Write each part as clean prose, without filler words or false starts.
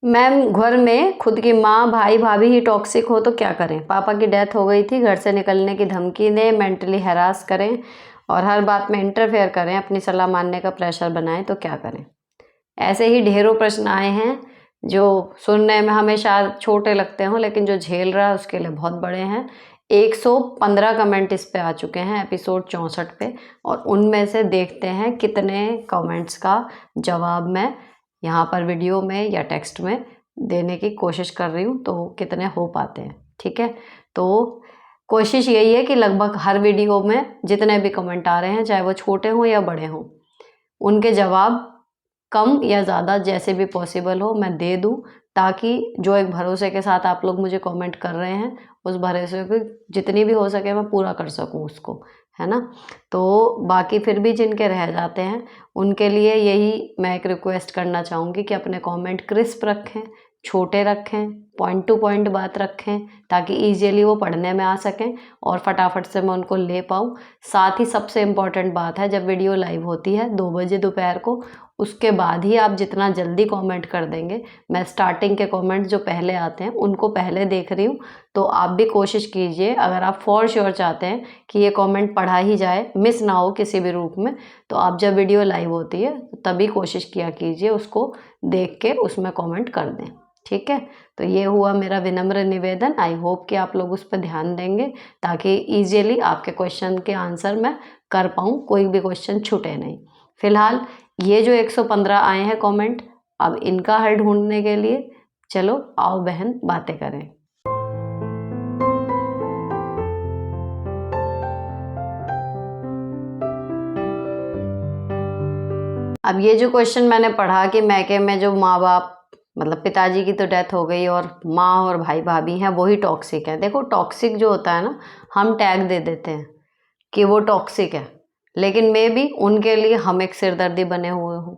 Ma'am, घर में खुद की माँ, भाई, भाभी ही टॉक्सिक हो तो क्या करें? पापा की डेथ हो गई थी, घर से निकलने की धमकी दें, मेंटली हैरास करें और हर बात में इंटरफेयर करें, अपनी सलाह मानने का प्रेशर बनाएं तो क्या करें? ऐसे ही ढेरों प्रश्न आए हैं जो सुनने में हमें शायद छोटे लगते हों, लेकिन जो झेल रहा है उसके लिए बहुत बड़े हैं। 115 कमेंट इस पे आ चुके हैं एपिसोड 64 पे, और उनमें से देखते हैं कितने कमेंट्स का जवाब मैं यहाँ पर वीडियो में या टेक्स्ट में देने की कोशिश कर रही हूँ, तो कितने हो पाते हैं। ठीक है, तो कोशिश यही है कि लगभग हर वीडियो में जितने भी कमेंट आ रहे हैं, चाहे वो छोटे हों या बड़े हों, उनके जवाब कम या ज़्यादा जैसे भी पॉसिबल हो मैं दे दूँ, ताकि जो एक भरोसे के साथ आप लोग मुझे कमेंट कर रहे हैं, उस भरोसे को जितनी भी हो सके मैं पूरा कर सकूँ उसको, है ना? तो बाकी फिर भी जिनके रह जाते हैं, उनके लिए यही मैं एक रिक्वेस्ट करना चाहूँगी कि अपने कमेंट क्रिस्प रखें, छोटे रखें, पॉइंट टू पॉइंट बात रखें, ताकि ईज़िली वो पढ़ने में आ सकें और फटाफट से मैं उनको ले पाऊँ। साथ ही सबसे इम्पॉर्टेंट बात है, जब वीडियो लाइव होती है 2 बजे दोपहर को, उसके बाद ही आप जितना जल्दी कमेंट कर देंगे, मैं स्टार्टिंग के कमेंट जो पहले आते हैं उनको पहले देख रही हूँ, तो आप भी कोशिश कीजिए, अगर आप फॉर श्योर चाहते हैं कि ये कमेंट पढ़ा ही जाए, मिस ना हो किसी भी रूप में, तो आप जब वीडियो लाइव होती है तभी कोशिश किया कीजिए उसको देख के उसमें कमेंट कर दें। ठीक है, तो ये हुआ मेरा विनम्र निवेदन। आई होप कि आप लोग उस पर ध्यान देंगे, ताकि ईजिली आपके क्वेश्चन के आंसर मैं कर पाऊँ, कोई भी क्वेश्चन छूटे नहीं। फिलहाल ये जो 115 आए हैं कमेंट, अब इनका हल ढूंढने के लिए चलो आओ बहन बातें करें। अब ये जो क्वेश्चन मैंने पढ़ा कि मैके में जो माँ बाप, मतलब पिताजी की तो डेथ हो गई और माँ और भाई भाभी हैं वही टॉक्सिक है। देखो, टॉक्सिक जो होता है ना, हम टैग दे देते हैं कि वो टॉक्सिक है, लेकिन मे बी उनके लिए हम एक सिरदर्दी बने हुए हों।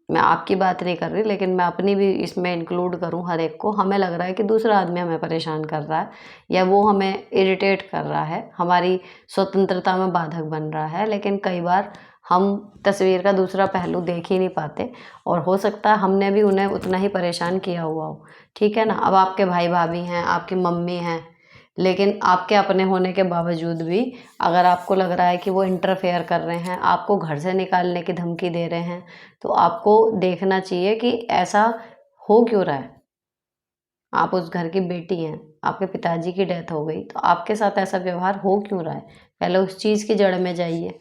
मैं आपकी बात नहीं कर रही, लेकिन मैं अपनी भी इसमें इंक्लूड करूं, हर एक को हमें लग रहा है कि दूसरा आदमी हमें परेशान कर रहा है या वो हमें इरिटेट कर रहा है, हमारी स्वतंत्रता में बाधक बन रहा है, लेकिन कई बार हम तस्वीर का दूसरा पहलू देख ही नहीं पाते और हो सकता है हमने भी उन्हें उतना ही परेशान किया हुआ हो। ठीक है ना? अब आपके भाई भाभी हैं, आपकी मम्मी हैं, लेकिन आपके अपने होने के बावजूद भी अगर आपको लग रहा है कि वो इंटरफेयर कर रहे हैं, आपको घर से निकालने की धमकी दे रहे हैं, तो आपको देखना चाहिए कि ऐसा हो क्यों रहा है। आप उस घर की बेटी हैं, आपके पिताजी की डेथ हो गई, तो आपके साथ ऐसा व्यवहार हो क्यों रहा है? पहले उस चीज़ की जड़ में जाइए।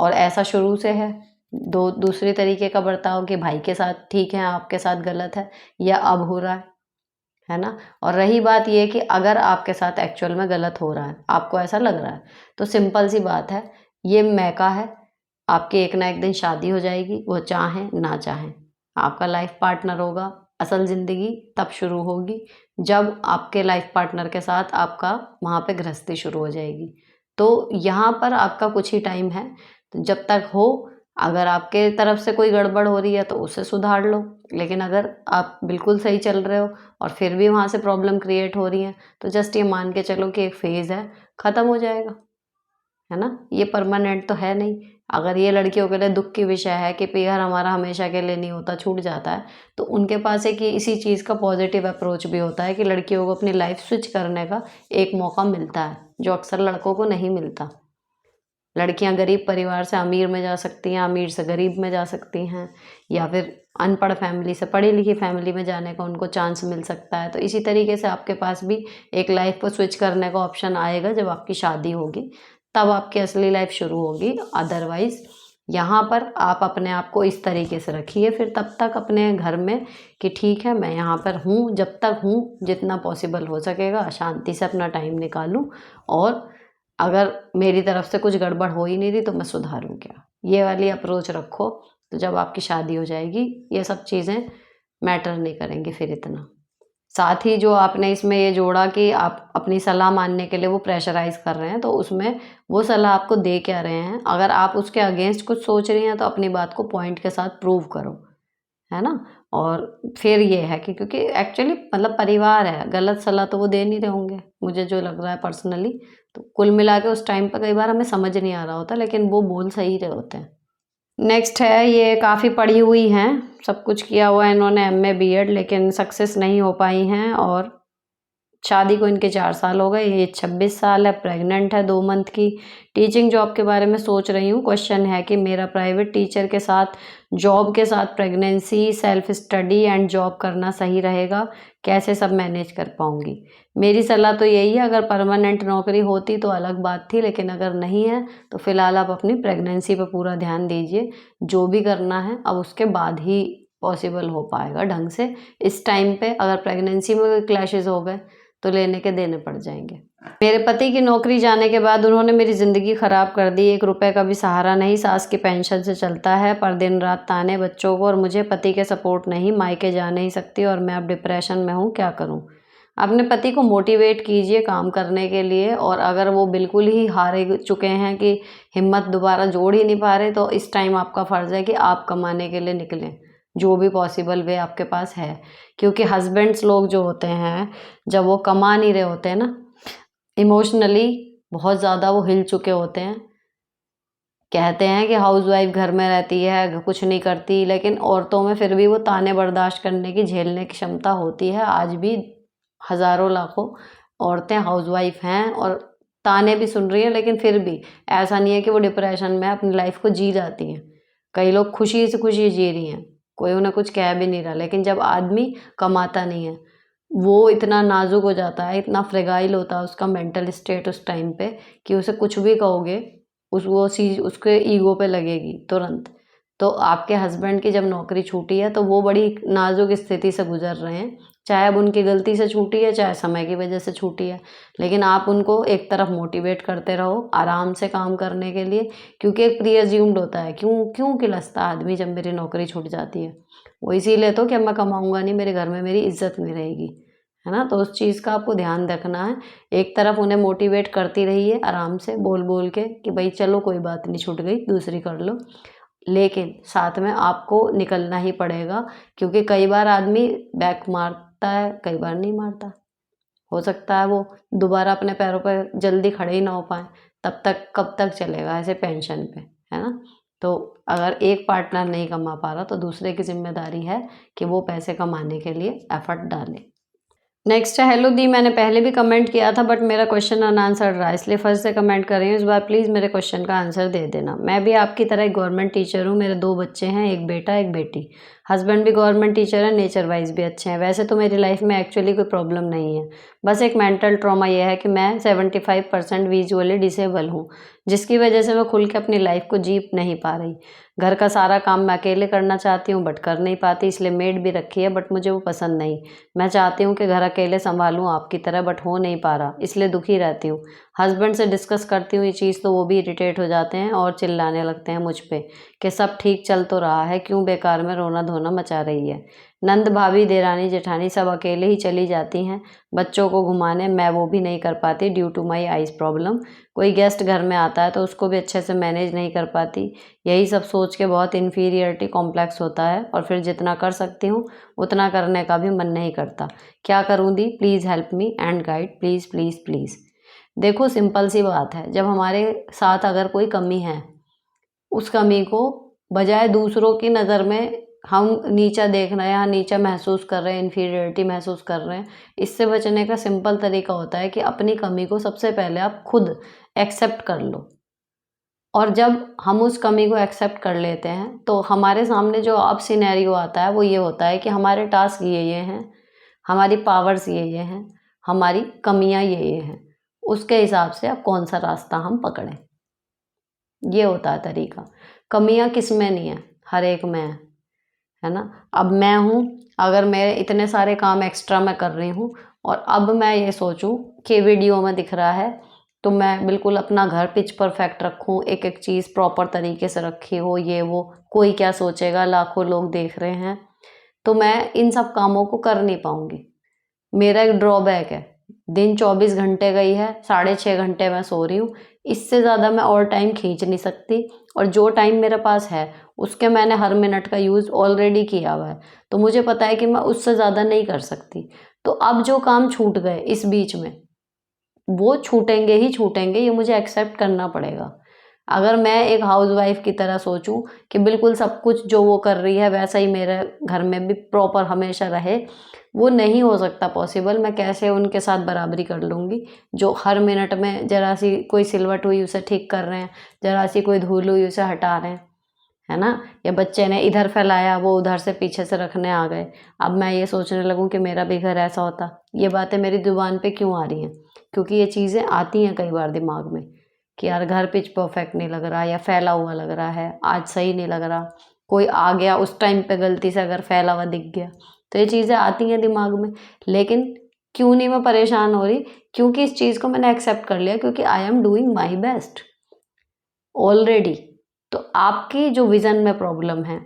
और ऐसा शुरू से है, दूसरे तरीके का बर्ताव कि भाई के साथ ठीक है, आपके साथ गलत है, या अब हो रहा है ना? और रही बात ये कि अगर आपके साथ एक्चुअल में गलत हो रहा है, आपको ऐसा लग रहा है, तो सिंपल सी बात है, ये मैका है, आपकी एक ना एक दिन शादी हो जाएगी, वो चाहें ना चाहें। आपका लाइफ पार्टनर होगा, असल ज़िंदगी तब शुरू होगी जब आपके लाइफ पार्टनर के साथ आपका वहाँ पे गृहस्थी शुरू हो जाएगी। तो यहाँ पर आपका कुछ ही टाइम है, तो जब तक हो, अगर आपके तरफ से कोई गड़बड़ हो रही है तो उसे सुधार लो, लेकिन अगर आप बिल्कुल सही चल रहे हो और फिर भी वहाँ से प्रॉब्लम क्रिएट हो रही है, तो जस्ट ये मान के चलो कि एक फ़ेज़ है, ख़त्म हो जाएगा, है ना? ये परमानेंट तो है नहीं। अगर ये लड़कियों के लिए दुःख की विषय है कि प्यार हमारा हमेशा के लिए नहीं होता, छूट जाता है, तो उनके पास एक ये इसी चीज़ का पॉज़िटिव अप्रोच भी होता है कि लड़कियों को अपनी लाइफ़ स्विच करने का एक मौका मिलता है, जो अक्सर लड़कों को नहीं मिलता। लड़कियां गरीब परिवार से अमीर में जा सकती हैं, अमीर से गरीब में जा सकती हैं, या फिर अनपढ़ फैमिली से पढ़ी लिखी फैमिली में जाने का उनको चांस मिल सकता है। तो इसी तरीके से आपके पास भी एक लाइफ को स्विच करने का ऑप्शन आएगा जब आपकी शादी होगी, तब आपकी असली लाइफ शुरू होगी। अदरवाइज़ यहाँ पर आप अपने आप को इस तरीके से रखिए फिर तब तक अपने घर में कि ठीक है, मैं यहाँ पर हूँ, जब तक हूँ, जितना पॉसिबल हो सकेगा शांति से अपना टाइम निकालूँ, और अगर मेरी तरफ से कुछ गड़बड़ हो ही नहीं रही तो मैं सुधारूँ क्या? ये वाली अप्रोच रखो, तो जब आपकी शादी हो जाएगी ये सब चीज़ें मैटर नहीं करेंगी फिर इतना। साथ ही जो आपने इसमें ये जोड़ा कि आप अपनी सलाह मानने के लिए वो प्रेशराइज़ कर रहे हैं, तो उसमें वो सलाह आपको दे क्या रहे हैं? अगर आप उसके अगेंस्ट कुछ सोच रही हैं तो अपनी बात को पॉइंट के साथ प्रूव करो, है ना? और फिर ये है कि क्योंकि एक्चुअली मतलब परिवार है, गलत सलाह तो वो दे नहीं रहे होंगे, मुझे जो लग रहा है पर्सनली। तो कुल मिला के उस टाइम पे कई बार हमें समझ नहीं आ रहा होता, लेकिन वो बोल सही रहे होते हैं। नेक्स्ट है, ये काफ़ी पढ़ी हुई हैं, सब कुछ किया हुआ है इन्होंने, एमए बीएड, लेकिन सक्सेस नहीं हो पाई हैं। और शादी को इनके 4 साल हो गए, ये 26 साल है, प्रेग्नेंट है 2 मंथ की। टीचिंग जॉब के बारे में सोच रही हूँ। क्वेश्चन है कि मेरा प्राइवेट टीचर के साथ जॉब के साथ pregnancy, self study and job करना सही रहेगा? कैसे सब मैनेज कर पाऊँगी? मेरी सलाह तो यही है, अगर परमानेंट नौकरी होती तो अलग बात थी, लेकिन अगर नहीं है तो फ़िलहाल आप अपनी प्रेगनेंसी पे पूरा ध्यान दीजिए। जो भी करना है अब उसके बाद ही पॉसिबल हो पाएगा ढंग से। इस टाइम पे अगर प्रेगनेंसी में कोई क्लैशेज़ हो गए तो लेने के देने पड़ जाएंगे। मेरे पति की नौकरी जाने के बाद उन्होंने मेरी ज़िंदगी ख़राब कर दी। 1 रुपए का भी सहारा नहीं, सास की पेंशन से चलता है, पर दिन रात ताने बच्चों को, और मुझे पति के सपोर्ट नहीं, मायके जा नहीं सकती और मैं अब डिप्रेशन में हूँ, क्या करूँ? अपने पति को मोटिवेट कीजिए काम करने के लिए, और अगर वो बिल्कुल ही हारे चुके हैं कि हिम्मत दोबारा जोड़ ही नहीं पा रहे, तो इस टाइम आपका फ़र्ज़ है कि आप कमाने के लिए निकलें, जो भी पॉसिबल वे आपके पास है। क्योंकि हस्बैंड्स लोग जो होते हैं, जब वो कमा नहीं रहे होते हैं ना, इमोशनली बहुत ज़्यादा वो हिल चुके होते हैं। कहते हैं कि हाउसवाइफ घर में रहती है, कुछ नहीं करती, लेकिन औरतों में फिर भी वो ताने बर्दाश्त करने की, झेलने की क्षमता होती है। आज भी हज़ारों लाखों औरतें हाउसवाइफ हैं और ताने भी सुन रही हैं, लेकिन फिर भी ऐसा नहीं है कि वो डिप्रेशन में अपनी लाइफ को जी जाती हैं। कई लोग खुशी से खुशी जी रही हैं, कोई उन्हें कुछ कह भी नहीं रहा, लेकिन जब आदमी कमाता नहीं है, वो इतना नाजुक हो जाता है, इतना फ्रेगाइल होता है उसका मेंटल स्टेट उस टाइम पे, कि उसे कुछ भी कहोगे उस वो चीज़ उसके ईगो पे लगेगी तुरंत। तो आपके हस्बैंड की जब नौकरी छूटी है तो वो बड़ी नाजुक स्थिति से गुजर रहे हैं, चाहे अब उनकी गलती से छूटी है, चाहे समय की वजह से छूटी है। लेकिन आप उनको एक तरफ मोटिवेट करते रहो आराम से काम करने के लिए, क्योंकि एक प्री अज्यूम्ड होता है, क्यों क्यों किलसता आदमी जब मेरी नौकरी छूट जाती है। वो इसीलिए तो कि अब मैं कमाऊँगा नहीं, मेरे घर में मेरी इज़्ज़त नहीं रहेगी, है ना? तो उस चीज़ का आपको ध्यान रखना है। एक तरफ उन्हें मोटिवेट करती रहिए आराम से बोल-बोल के कि भई चलो कोई बात नहीं, छूट गई, दूसरी कर लो। लेकिन साथ में आपको निकलना ही पड़ेगा, क्योंकि कई बार आदमी बैक मारता है, कई बार नहीं मारता। हो सकता है वो दोबारा अपने पैरों पर जल्दी खड़े ही ना हो पाएँ, तब तक कब तक चलेगा ऐसे पेंशन पे, है ना? तो अगर एक पार्टनर नहीं कमा पा रहा तो दूसरे की ज़िम्मेदारी है कि वो पैसे कमाने के लिए एफ़र्ट डाले। नेक्स्ट है, हेलो दी, मैंने पहले भी कमेंट किया था बट मेरा क्वेश्चन अनआंसर्ड रहा, इसलिए फर्स्ट से कमेंट कर रही हूँ। इस बार प्लीज़ मेरे क्वेश्चन का आंसर दे देना। मैं भी आपकी तरह एक गवर्नमेंट टीचर हूँ, मेरे 2 बच्चे हैं, एक बेटा एक बेटी। हस्बैंड भी गवर्नमेंट टीचर है, नेचर वाइज भी अच्छे हैं। वैसे तो मेरी लाइफ में एक्चुअली कोई प्रॉब्लम नहीं है, बस एक मेंटल ट्रॉमा ये है कि मैं 75% विजुअली डिसेबल हूँ, जिसकी वजह से मैं खुल के अपनी लाइफ को जी नहीं पा रही। घर का सारा काम मैं अकेले करना चाहती हूँ बट कर नहीं पाती, इसलिए मेड भी रखी है बट मुझे वो पसंद नहीं। मैं चाहती हूँ कि घर अकेले संभालूँ आपकी तरह, बट हो नहीं पा रहा, इसलिए दुखी रहती हूँ। हस्बैंड से डिस्कस करती हूँ ये चीज़ तो वो भी इरिटेट हो जाते हैं और चिल्लाने लगते हैं मुझ पे कि सब ठीक चल तो रहा है, क्यों बेकार में रोना धोना मचा रही है। नंद भाभी देरानी जेठानी सब अकेले ही चली जाती हैं बच्चों को घुमाने, मैं वो भी नहीं कर पाती due to my eyes problem. कोई गेस्ट घर में आता है तो उसको भी अच्छे से मैनेज नहीं कर पाती। यही सब सोच के बहुत इन्फीरियरिटी कॉम्प्लेक्स होता है, और फिर जितना कर सकती हूँ उतना करने का भी मन नहीं करता। क्या करूँ दी? Please help me and guide, please please please. देखो सिंपल सी बात है, जब हमारे साथ अगर कोई कमी है, उस कमी को बजाय दूसरों की नज़र में हम नीचा देख रहे हैं या नीचा महसूस कर रहे हैं, इन्फीरियरिटी महसूस कर रहे हैं, इससे बचने का सिंपल तरीका होता है कि अपनी कमी को सबसे पहले आप खुद एक्सेप्ट कर लो। और जब हम उस कमी को एक्सेप्ट कर लेते हैं तो हमारे सामने जो अब सिनेरियो आता है वो ये होता है कि हमारे टास्क ये हैं, हमारी पावर्स ये हैं, हमारी कमियां ये हैं, उसके हिसाब से अब कौन सा रास्ता हम पकड़ें, ये होता है तरीका। कमियां किस में नहीं है, हर एक में है ना? अब मैं हूँ, अगर मैं इतने सारे काम एक्स्ट्रा मैं कर रही हूँ और अब मैं ये सोचूं कि वीडियो में दिख रहा है तो मैं बिल्कुल अपना घर पिच परफेक्ट रखूँ, एक एक चीज़ प्रॉपर तरीके से रखी हो, ये वो, कोई क्या सोचेगा, लाखों लोग देख रहे हैं, तो मैं इन सब कामों को कर नहीं पाऊँगी। मेरा एक ड्रॉबैक है, दिन 24 घंटे का ही है, 6.5 घंटे मैं सो रही हूँ, इससे ज़्यादा मैं और टाइम खींच नहीं सकती, और जो टाइम मेरे पास है उसके मैंने हर मिनट का यूज़ ऑलरेडी किया हुआ है, तो मुझे पता है कि मैं उससे ज़्यादा नहीं कर सकती। तो अब जो काम छूट गए इस बीच में, वो छूटेंगे ही छूटेंगे, ये मुझे एक्सेप्ट करना पड़ेगा। अगर मैं एक हाउसवाइफ की तरह सोचूं कि बिल्कुल सब कुछ जो वो कर रही है वैसा ही मेरे घर में भी प्रॉपर हमेशा रहे, वो नहीं हो सकता पॉसिबल। मैं कैसे उनके साथ बराबरी कर लूँगी जो हर मिनट में ज़रा सी कोई सिलवट हुई उसे ठीक कर रहे हैं, ज़रा सी कोई धूल हुई उसे हटा रहे हैं, है ना। या बच्चे ने इधर फैलाया वो उधर से पीछे से रखने आ गए, अब मैं ये सोचने लगूं कि मेरा भी घर ऐसा होता। ये बातें मेरी जुबान पे क्यों आ रही हैं? क्योंकि ये चीज़ें आती हैं कई बार दिमाग में कि यार घर पिच परफेक्ट नहीं लग रहा, या फैला हुआ लग रहा है, आज सही नहीं लग रहा, कोई आ गया उस टाइम पे गलती से अगर फैला हुआ दिख गया, तो ये चीज़ें आती हैं दिमाग में। लेकिन क्यों नहीं मैं परेशान हो रही? क्योंकि इस चीज़ को मैंने एक्सेप्ट कर लिया, क्योंकि I am doing my best already. तो आपकी जो विज़न में प्रॉब्लम है,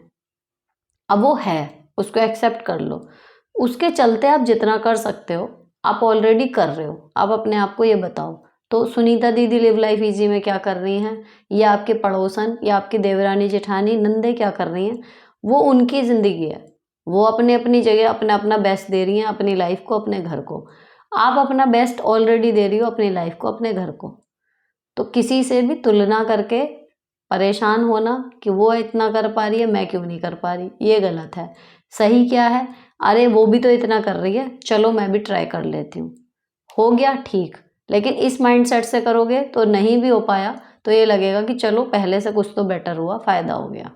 अब वो है, उसको एक्सेप्ट कर लो। उसके चलते आप जितना कर सकते हो, आप ऑलरेडी कर रहे हो। आप अपने आप को ये बताओ। तो सुनीता दीदी लिव लाइफ ईजी में क्या कर रही हैं, या आपके पड़ोसन या आपकी देवरानी जेठानी नंदे क्या कर रही हैं, वो उनकी ज़िंदगी है। वो अपनी अपनी जगह अपना अपना बेस्ट दे रही हैं अपनी लाइफ को, अपने घर को। आप अपना बेस्ट ऑलरेडी दे रही हो अपनी लाइफ को, अपने घर को। तो किसी से भी तुलना करके परेशान होना कि वो इतना कर पा रही है मैं क्यों नहीं कर पा रही, ये गलत है। सही क्या है? अरे वो भी तो इतना कर रही है, चलो मैं भी ट्राई कर लेती हूँ। हो गया ठीक। लेकिन इस माइंडसेट से करोगे तो नहीं भी हो पाया तो ये लगेगा कि चलो पहले से कुछ तो बेटर हुआ, फ़ायदा हो गया।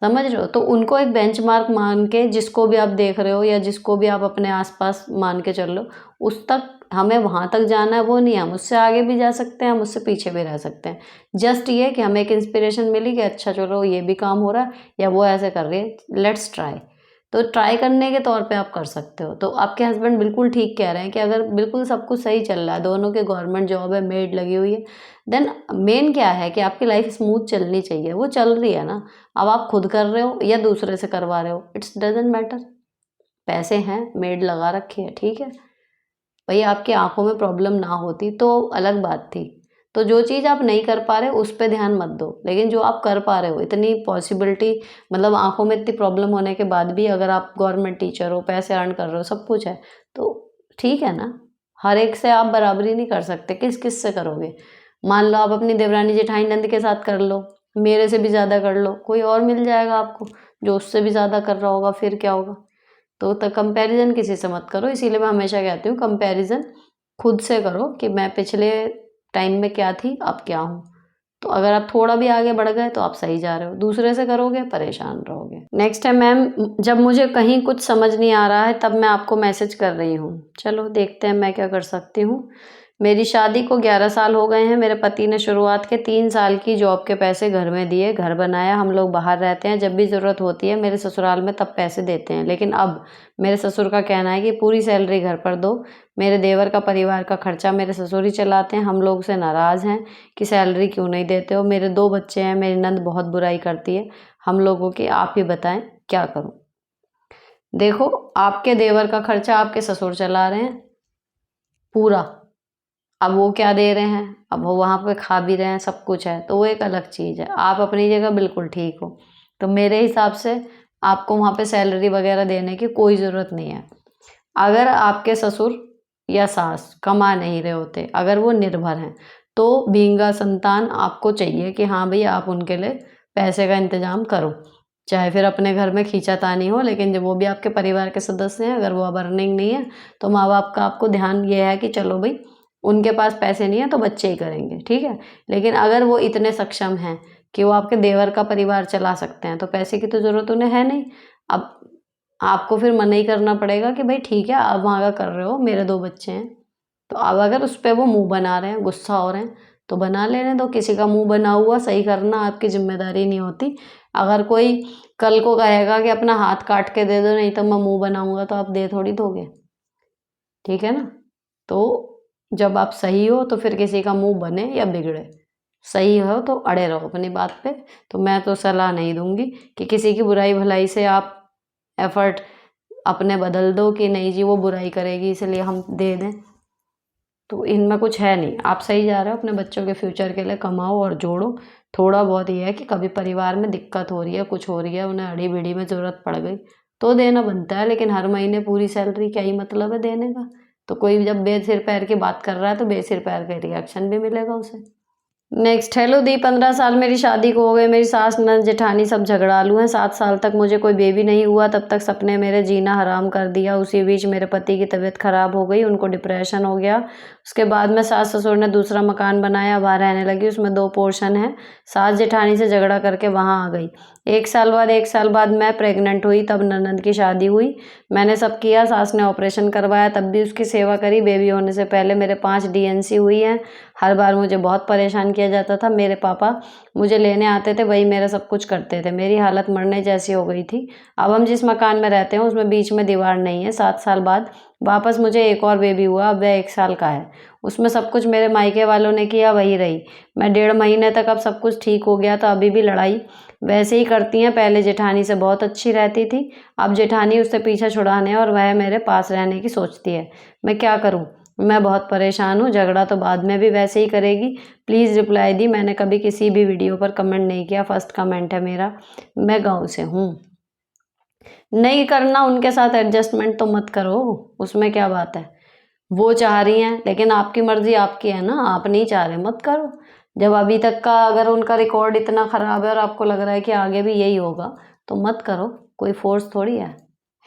समझ रहे हो? तो उनको एक बेंचमार्क मान के, जिसको भी आप देख रहे हो या जिसको भी आप अपने आसपास मान के चल रहे हो, उस तक हमें वहाँ तक जाना है, वो नहीं। हम उससे आगे भी जा सकते हैं, हम उससे पीछे भी रह सकते हैं। जस्ट ये कि हमें एक इंस्पिरेशन मिली कि अच्छा चलो ये भी काम हो रहा है या वो ऐसे कर रही है, लेट्स ट्राई। तो ट्राई करने के तौर पे आप कर सकते हो। तो आपके हस्बैंड बिल्कुल ठीक कह रहे हैं कि अगर बिल्कुल सब कुछ सही चल रहा है, दोनों के गवर्नमेंट जॉब है, मेड लगी हुई है, देन मेन क्या है कि आपकी लाइफ स्मूथ चलनी चाहिए। वो चल रही है ना। अब आप खुद कर रहे हो या दूसरे से करवा रहे हो, इट्स डजेंट मैटर। पैसे हैं, मेड लगा रखी है, ठीक है। भाई आपकी आंखों में प्रॉब्लम ना होती तो अलग बात थी। तो जो चीज़ आप नहीं कर पा रहे उस पे ध्यान मत दो, लेकिन जो आप कर पा रहे हो, इतनी पॉसिबिलिटी, मतलब आंखों में इतनी प्रॉब्लम होने के बाद भी अगर आप गवर्नमेंट टीचर हो, पैसे अर्न कर रहे हो, सब कुछ है, तो ठीक है ना। हर एक से आप बराबरी नहीं कर सकते, किस किस से करोगे? मान लो आप अपनी देवरानी जेठानी नंद के साथ कर लो, मेरे से भी ज़्यादा कर लो, कोई और मिल जाएगा आपको जो उससे भी ज़्यादा कर रहा होगा, फिर क्या होगा? तो कंपैरिजन किसी से मत करो। इसीलिए मैं हमेशा कहती हूँ कंपैरिजन खुद से करो कि मैं पिछले टाइम में क्या थी, अब क्या हूँ। तो अगर आप थोड़ा भी आगे बढ़ गए तो आप सही जा रहे हो, दूसरे से करोगे परेशान रहोगे। नेक्स्ट है मैम, जब मुझे कहीं कुछ समझ नहीं आ रहा है तब मैं आपको मैसेज कर रही हूँ। चलो देखते हैं मैं क्या कर सकती हूँ। मेरी शादी को 11 साल हो गए हैं। मेरे पति ने शुरुआत के 3 साल की जॉब के पैसे घर में दिए, घर बनाया, हम लोग बाहर रहते हैं। जब भी ज़रूरत होती है मेरे ससुराल में तब पैसे देते हैं, लेकिन अब मेरे ससुर का कहना है कि पूरी सैलरी घर पर दो। मेरे देवर का परिवार का खर्चा मेरे ससुर ही चलाते हैं। हम लोग से नाराज़ हैं कि सैलरी क्यों नहीं देते हो। मेरे 2 बच्चे हैं, मेरी नंद बहुत बुराई करती है हम लोगों की। आप ही बताएं क्या करूं? देखो, आपके देवर का खर्चा आपके ससुर चला रहे हैं पूरा। अब वो क्या दे रहे हैं, अब वो वहाँ पे खा भी रहे हैं, सब कुछ है, तो वो एक अलग चीज़ है। आप अपनी जगह बिल्कुल ठीक हो। तो मेरे हिसाब से आपको वहाँ पे सैलरी वगैरह देने की कोई ज़रूरत नहीं है। अगर आपके ससुर या सास कमा नहीं रहे होते, अगर वो निर्भर हैं, तो बीइंग अ संतान आपको चाहिए कि हाँ भई आप उनके लिए पैसे का इंतज़ाम करो। चाहे फिर अपने घर में खींचातानी हो, लेकिन जब वो भी आपके परिवार के सदस्य हैं, अगर वो अब अर्निंग नहीं है, तो माँ-बाप का आपको ध्यान ये है कि चलो भई उनके पास पैसे नहीं है तो बच्चे ही करेंगे, ठीक है। लेकिन अगर वो इतने सक्षम हैं कि वो आपके देवर का परिवार चला सकते हैं, तो पैसे की तो ज़रूरत उन्हें है नहीं। अब आपको फिर मना ही करना पड़ेगा कि भाई ठीक है आप वहाँ का कर रहे हो, मेरे 2 बच्चे हैं। तो अब अगर उस पे वो मुँह बना रहे हैं, गुस्सा हो रहे हैं, तो बना लेने दो। किसी का मुँह बना हुआ सही करना आपकी ज़िम्मेदारी नहीं होती। अगर कोई कल को कहेगा कि अपना हाथ काट के दे दो नहीं तो मैं मुँह बनाऊँगा, तो आप दे थोड़ी दोगे, ठीक है ना? तो जब आप सही हो तो फिर किसी का मुँह बने या बिगड़े, सही हो तो अड़े रहो अपनी बात पे। तो मैं तो सलाह नहीं दूँगी कि किसी की बुराई भलाई से आप एफ़र्ट अपने बदल दो कि नहीं जी वो बुराई करेगी इसलिए हम दे दें। तो इनमें कुछ है नहीं। आप सही जा रहे हो, अपने बच्चों के फ्यूचर के लिए कमाओ और जोड़ो। थोड़ा बहुत ये है कि कभी परिवार में दिक्कत हो रही है, कुछ हो रही है, उन्हें अड़ी-बिड़ी में ज़रूरत पड़ गई, तो देना बनता है, लेकिन हर महीने पूरी सैलरी क्या ही मतलब है देने का? तो कोई जब बेसिर पैर की बात कर रहा है, तो बेसिर पैर का रिएक्शन भी मिलेगा उसे। नेक्स्ट, हेलो दी, 15 साल मेरी शादी को हो गए। मेरी सास ननद जेठानी सब झगड़ालू हैं। 7 साल तक मुझे कोई बेबी नहीं हुआ, तब तक सपने मेरे जीना हराम कर दिया। उसी बीच मेरे पति की तबीयत खराब हो गई, उनको डिप्रेशन हो गया। उसके बाद में सास ससुर ने दूसरा मकान बनाया, वहाँ रहने लगी। उसमें 2 पोर्शन है। सास जेठानी से झगड़ा करके वहाँ आ गई। 1 साल बाद मैं प्रेग्नेंट हुई, तब ननद की शादी हुई। मैंने सब किया, सास ने ऑपरेशन करवाया, तब भी उसकी सेवा करी। बेबी होने से पहले मेरे 5 डीएनसी हुई हैं। हर बार मुझे बहुत परेशान किया जाता था। मेरे पापा मुझे लेने आते थे, वही मेरा सब कुछ करते थे। मेरी हालत मरने जैसी हो गई थी। अब हम जिस मकान में रहते हैं उसमें बीच में दीवार नहीं है। 7 साल बाद वापस मुझे एक और बेबी हुआ, अब वह 1 साल का है। उसमें सब कुछ मेरे मायके वालों ने किया, वही रही। मैं 1.5 महीने तक, अब सब कुछ ठीक हो गया, तो अभी भी लड़ाई वैसे ही करती हैं। पहले जेठानी से बहुत अच्छी रहती थी, अब जेठानी उससे पीछा छुड़ाने और वह मेरे पास रहने की सोचती है। मैं क्या करूं? मैं बहुत परेशान हूँ। झगड़ा तो बाद में भी वैसे ही करेगी। प्लीज़ रिप्लाई दी। मैंने कभी किसी भी वीडियो पर कमेंट नहीं किया, फर्स्ट कमेंट है मेरा। मैं गाँव से हूँ। नहीं करना उनके साथ एडजस्टमेंट तो मत करो, उसमें क्या बात है। वो चाह रही हैं, लेकिन आपकी मर्जी आपकी है ना, आप नहीं चाह रहे मत करो। जब अभी तक का अगर उनका रिकॉर्ड इतना ख़राब है और आपको लग रहा है कि आगे भी यही होगा, तो मत करो। कोई फोर्स थोड़ी है।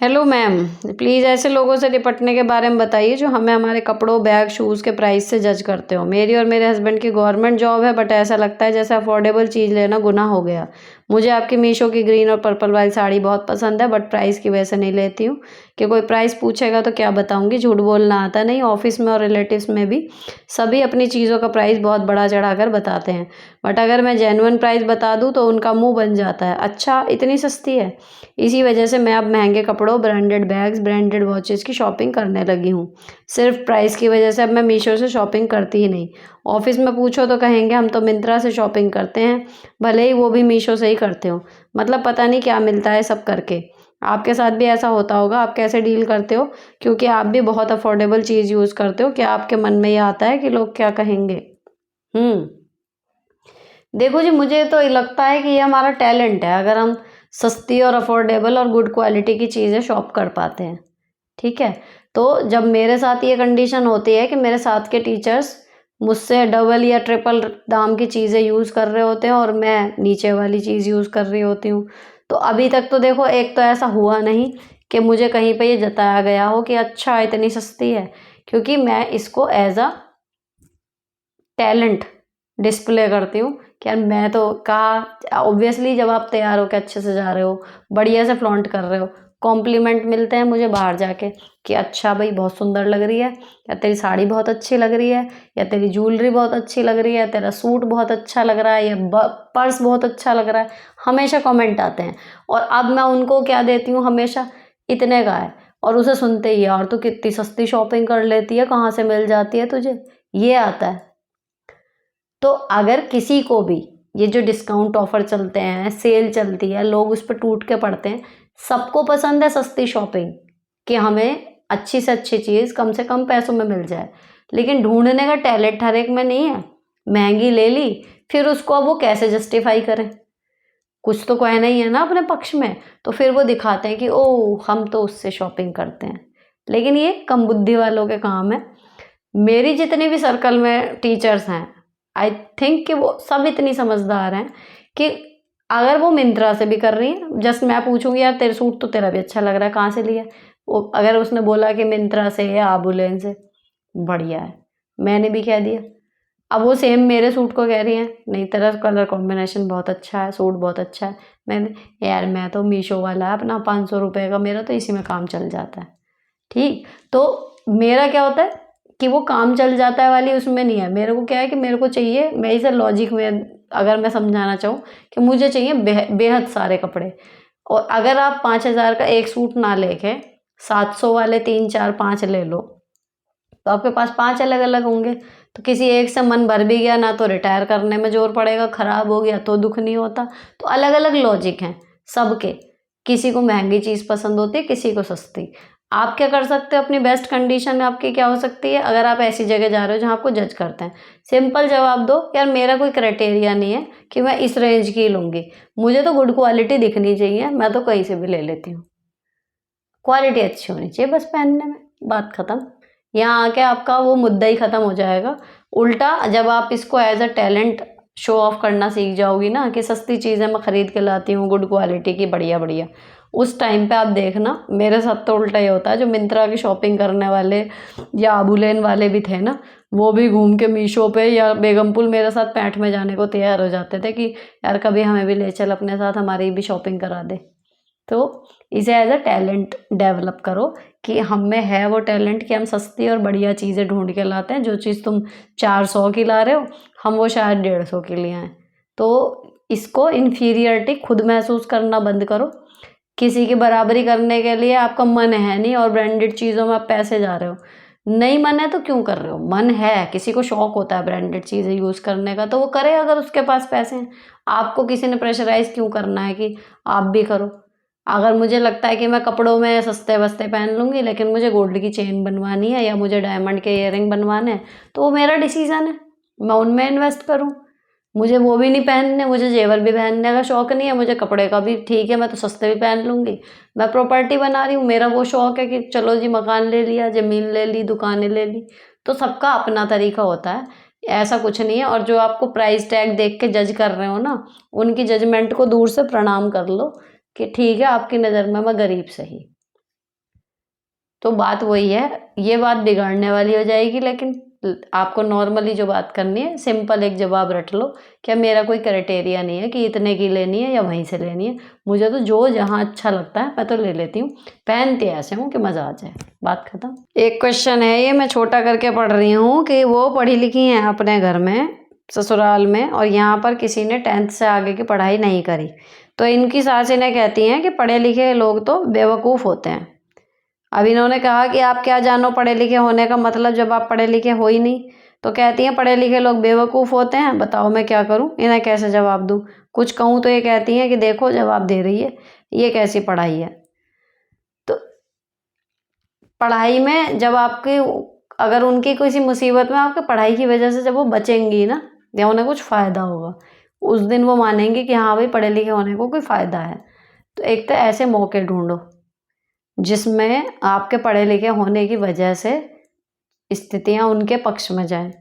हेलो मैम, प्लीज़ ऐसे लोगों से निपटने के बारे में बताइए जो हमें हमारे कपड़ों, बैग, शूज़ के प्राइस से जज करते हो। मेरी और मेरे हस्बैंड की गवर्नमेंट जॉब है, बट ऐसा लगता है जैसे अफोर्डेबल चीज़ लेना गुनाह हो गया। मुझे आपकी मीशो की ग्रीन और पर्पल वाली साड़ी बहुत पसंद है, बट प्राइस की वजह से नहीं लेती हूँ। कि कोई प्राइस पूछेगा तो क्या बताऊँगी, झूठ बोलना आता नहीं। ऑफिस में और रिलेटिव्स में भी सभी अपनी चीज़ों का प्राइस बहुत बढ़ा चढ़ा कर बताते हैं, बट अगर मैं जेन्युइन प्राइस बता दूँ तो उनका मुँह बन जाता है, अच्छा इतनी सस्ती है। इसी वजह से मैं अब महंगे कपड़ों, ब्रांडेड बैग्स, ब्रांडेड वॉचेस की शॉपिंग करने लगी हूँ। सिर्फ प्राइस की वजह से अब मैं मीशो से शॉपिंग करती ही नहीं। ऑफिस में पूछो तो कहेंगे हम तो मिंत्रा से शॉपिंग करते हैं, भले ही वो भी मीशो से ही करते हो। मतलब पता नहीं क्या मिलता है सब करके। आपके साथ भी ऐसा होता होगा, आप कैसे डील करते हो? क्योंकि आप भी बहुत अफोर्डेबल चीज़ यूज़ करते हो। क्या आपके मन में ये आता है कि लोग क्या कहेंगे? हुँ। देखो जी, मुझे तो ये लगता है कि ये हमारा टैलेंट है, अगर हम सस्ती और अफोर्डेबल और गुड क्वालिटी की चीज़ें शॉप कर पाते हैं, ठीक है। तो जब मेरे साथ ये कंडीशन होती है कि मेरे साथ के टीचर्स मुझसे डबल या ट्रिपल दाम की चीज़ें यूज़ कर रहे होते हैं और मैं नीचे वाली चीज़ यूज़ कर रही होती हूँ, तो अभी तक तो देखो एक तो ऐसा हुआ नहीं कि मुझे कहीं पे ये जताया गया हो कि अच्छा इतनी सस्ती है, क्योंकि मैं इसको एज अ टैलेंट डिस्प्ले करती हूँ कि यार मैं तो कहा ऑब्वियसली जब आप तैयार होकर अच्छे से जा रहे हो, बढ़िया से फ्लॉन्ट कर रहे हो, कॉम्प्लीमेंट मिलते हैं मुझे बाहर जाके कि अच्छा भाई बहुत सुंदर लग रही है, या तेरी साड़ी बहुत अच्छी लग रही है, या तेरी ज्वेलरी बहुत अच्छी लग रही है, तेरा सूट बहुत अच्छा लग रहा है, या पर्स बहुत अच्छा लग रहा है। हमेशा कमेंट आते हैं और अब मैं उनको क्या देती हूँ, हमेशा इतने का है, और उसे सुनते ही यार तो कितनी सस्ती शॉपिंग कर लेती है, कहाँ से मिल जाती है तुझे, ये आता है। तो अगर किसी को भी ये जो डिस्काउंट ऑफर चलते हैं, सेल चलती है, लोग उस पर टूट के पड़ते हैं। सबको पसंद है सस्ती शॉपिंग, कि हमें अच्छी से अच्छी चीज़ कम से कम पैसों में मिल जाए, लेकिन ढूंढने का टैलेंट हर एक में नहीं है। महंगी ले ली, फिर उसको अब वो कैसे जस्टिफाई करें? कुछ तो कहना ही है ना अपने पक्ष में, तो फिर वो दिखाते हैं कि ओ हम तो उससे शॉपिंग करते हैं, लेकिन ये कम बुद्धि वालों के काम है। मेरी जितने भी सर्कल में टीचर्स हैं, आई थिंक कि वो सब इतनी समझदार हैं कि अगर वो मिंत्रा से भी कर रही हैं, जस्ट मैं पूछूंगी यार तेरे सूट तो तेरा भी अच्छा लग रहा है, कहाँ से लिया? वो अगर उसने बोला कि मिंत्रा से या आबूलेन से, बढ़िया है, मैंने भी कह दिया। अब वो सेम मेरे सूट को कह रही हैं नहीं तेरा कलर कॉम्बिनेशन बहुत अच्छा है, सूट बहुत अच्छा है। मैंने यार मैं तो मीशो वाला है अपना 500 रुपये का, मेरा तो इसी में काम चल जाता है। ठीक, तो मेरा क्या होता है कि वो काम चल जाता है वाली उसमें नहीं है। मेरे को क्या है कि मेरे को चाहिए, मैं इसे लॉजिक में अगर मैं समझाना चाहूँ कि मुझे चाहिए बेहद सारे कपड़े। और अगर आप 5,000 का एक सूट ना लेके 700 वाले 3 4 5 ले लो, तो आपके पास 5 अलग अलग होंगे। तो किसी एक से मन भर भी गया ना, तो रिटायर करने में जोर पड़ेगा, खराब हो गया तो दुख नहीं होता। तो अलग अलग लॉजिक हैं सबके। किसी को महंगी चीज़ पसंद होती है, किसी को सस्ती। आप क्या कर सकते हो? अपनी बेस्ट कंडीशन आपकी क्या हो सकती है अगर आप ऐसी जगह जा रहे हो जहाँ आपको जज करते हैं? सिंपल जवाब दो, यार मेरा कोई क्राइटेरिया नहीं है कि मैं इस रेंज की लूँगी, मुझे तो गुड क्वालिटी दिखनी चाहिए, मैं तो कहीं से भी ले लेती हूँ। क्वालिटी अच्छी होनी चाहिए बस पहनने में, बात खत्म। यहाँ आके आपका वो मुद्दा ही खत्म हो जाएगा। उल्टा जब आप इसको as a talent show off करना सीख जाओगी ना कि सस्ती चीज़ें मैं ख़रीद के लाती हूँ, गुड क्वालिटी की, बढ़िया बढ़िया, उस टाइम पे आप देखना मेरे साथ तो उल्टा ही होता है। जो मिंत्रा की शॉपिंग करने वाले या अबूलेन वाले भी थे ना, वो भी घूम के मीशो पे या बेगमपुल मेरे साथ पैंठ में जाने को तैयार हो जाते थे कि यार कभी हमें भी ले चल अपने साथ, हमारी भी शॉपिंग करा दे। तो इसे एज अ टैलेंट डेवलप करो कि हम में है वो टैलेंट कि हम सस्ती और बढ़िया चीज़ें ढूंढ के लाते हैं। जो चीज़ तुम 400 की ला रहे हो, हम वो शायद 150 की ले आए। तो इसको इन्फीरियरिटी खुद महसूस करना बंद करो। किसी की बराबरी करने के लिए आपका मन है नहीं और ब्रांडेड चीज़ों में आप पैसे जा रहे हो। नहीं मन है तो क्यों कर रहे हो? मन है, किसी को शौक होता है ब्रांडेड चीज़ें यूज़ करने का, तो वो करे अगर उसके पास पैसे हैं। आपको किसी ने प्रेशराइज़ क्यों करना है कि आप भी करो? अगर मुझे लगता है कि मैं कपड़ों में सस्ते-वस्ते पहन लूँगी, लेकिन मुझे गोल्ड की चेन बनवानी है या मुझे डायमंड के इयररिंग बनवाने हैं, तो वो मेरा डिसीज़न है, मैं उनमें इन्वेस्ट करूँ। मुझे वो भी नहीं पहनने, मुझे जेवर भी पहनने का शौक नहीं है, मुझे कपड़े का भी ठीक है, मैं तो सस्ते भी पहन लूँगी। मैं प्रॉपर्टी बना रही हूँ, मेरा वो शौक है कि चलो जी मकान ले लिया, ज़मीन ले ली, दुकानें ले ली। तो सबका अपना तरीका होता है, ऐसा कुछ नहीं है। और जो आपको प्राइस टैग देख के जज कर रहे हो ना, उनकी जजमेंट को दूर से प्रणाम कर लो कि ठीक है, आपकी नज़र में मैं गरीब सही। तो बात वही है, ये बात बिगाड़ने वाली हो जाएगी, लेकिन आपको नॉर्मली जो बात करनी है, सिंपल एक जवाब रट लो, क्या मेरा कोई क्राइटेरिया नहीं है कि इतने की लेनी है या वहीं से लेनी है। मुझे तो जो जहाँ अच्छा लगता है मैं तो ले लेती हूँ, पहनती ऐसे हूँ कि मज़ा आ जाए, बात खत्म। एक क्वेश्चन है, ये मैं छोटा करके पढ़ रही हूँ कि वो पढ़ी लिखी हैं अपने घर में, ससुराल में, और यहाँ पर किसी ने 10th से आगे की पढ़ाई नहीं करी, तो इनकी सास इन्हें कहती हैं कि पढ़े लिखे लोग तो बेवकूफ़ होते हैं। अब इन्होंने कहा कि आप क्या जानो पढ़े लिखे होने का मतलब, जब आप पढ़े लिखे हो ही नहीं। तो कहती हैं पढ़े लिखे लोग बेवकूफ़ होते हैं। बताओ मैं क्या करूं, इन्हें कैसे जवाब दूं? कुछ कहूं तो ये कहती हैं कि देखो जवाब दे रही है, ये कैसी पढ़ाई है। तो पढ़ाई में जब आपकी, अगर उनकी किसी मुसीबत में आपके पढ़ाई की वजह से जब वो बचेंगी ना, या उन्हें कुछ फ़ायदा होगा, उस दिन वो मानेंगे कि हाँ भाई पढ़े लिखे होने को कोई फ़ायदा है। तो एक तो ऐसे मौके ढूंढो जिसमें आपके पढ़े लिखे होने की वजह से स्थितियाँ उनके पक्ष में जाएँ,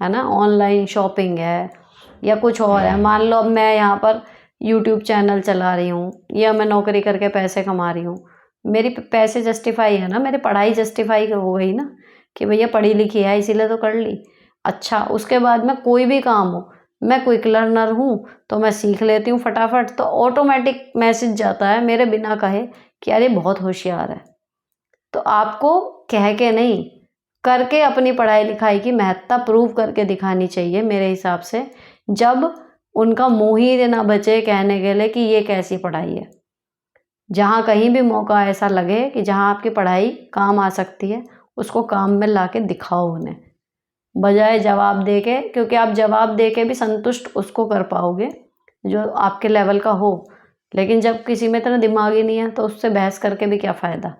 है ना? ऑनलाइन शॉपिंग है या कुछ और है। मान लो अब मैं यहाँ पर यूट्यूब चैनल चला रही हूँ या मैं नौकरी करके पैसे कमा रही हूँ। मेरी पैसे जस्टिफ़ाई है ना, मेरी पढ़ाई जस्टिफ़ाई हो गई ना कि भैया पढ़ी लिखी है इसीलिए तो कर ली। अच्छा, उसके बाद में कोई भी काम हो, मैं क्विक लर्नर हूँ तो मैं सीख लेती हूँ फटाफट, तो ऑटोमेटिक मैसेज जाता है मेरे बिना कहे कि यार ये बहुत होशियार है। तो आपको कह के नहीं, करके अपनी पढ़ाई लिखाई की महत्ता प्रूव करके दिखानी चाहिए मेरे हिसाब से, जब उनका मुँह ही ना बचे कहने के लिए कि ये कैसी पढ़ाई है। जहाँ कहीं भी मौका ऐसा लगे कि जहाँ आपकी पढ़ाई काम आ सकती है, उसको काम में ला के दिखाओ उन्हें, बजाय जवाब दे के, क्योंकि आप जवाब दे के भी संतुष्ट उसको कर पाओगे जो आपके लेवल का हो, लेकिन जब किसी में इतना दिमाग ही नहीं है तो उससे बहस करके भी क्या फ़ायदा।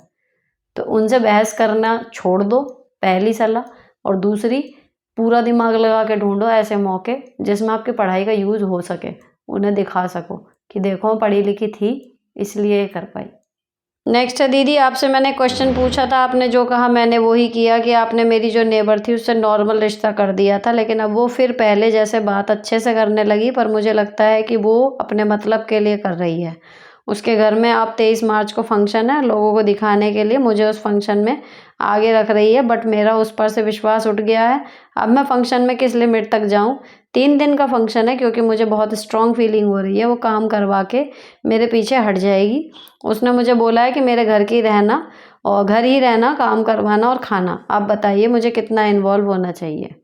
तो उनसे बहस करना छोड़ दो, पहली सलाह। और दूसरी, पूरा दिमाग लगा के ढूंढो ऐसे मौके जिसमें आपकी पढ़ाई का यूज़ हो सके, उन्हें दिखा सको कि देखो पढ़ी लिखी थी इसलिए ये कर पाई। नेक्स्ट है दीदी, आपसे मैंने क्वेश्चन पूछा था, आपने जो कहा मैंने वही किया कि आपने मेरी जो नेबर थी उससे नॉर्मल रिश्ता कर दिया था, लेकिन अब वो फिर पहले जैसे बात अच्छे से करने लगी, पर मुझे लगता है कि वो अपने मतलब के लिए कर रही है। उसके घर में अब 23 मार्च को फंक्शन है, लोगों को दिखाने के लिए मुझे उस फंक्शन में आगे रख रही है, बट मेरा उस पर से विश्वास उठ गया है। अब मैं फंक्शन में किस लिमिट तक जाऊँ? 3 दिन का फंक्शन है, क्योंकि मुझे बहुत स्ट्रॉन्ग फीलिंग हो रही है वो काम करवा के मेरे पीछे हट जाएगी। उसने मुझे बोला है कि मेरे घर की रहना और घर ही रहना, काम करवाना और खाना। आप बताइए मुझे कितना इन्वॉल्व होना चाहिए?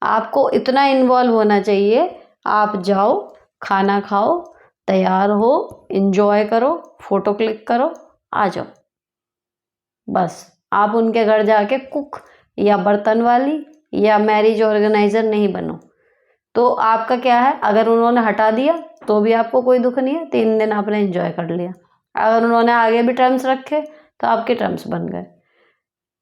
आपको इतना इन्वॉल्व होना चाहिए, आप जाओ, खाना खाओ, तैयार हो, एंजॉय करो, फ़ोटो क्लिक करो, आ जाओ। बस आप उनके घर जाके कुक या बर्तन वाली या मैरिज ऑर्गेनाइज़र नहीं बनो। तो आपका क्या है, अगर उन्होंने हटा दिया तो भी आपको कोई दुःख नहीं है, 3 दिन आपने एंजॉय कर लिया। अगर उन्होंने आगे भी टर्म्स रखे तो आपके टर्म्स बन गए।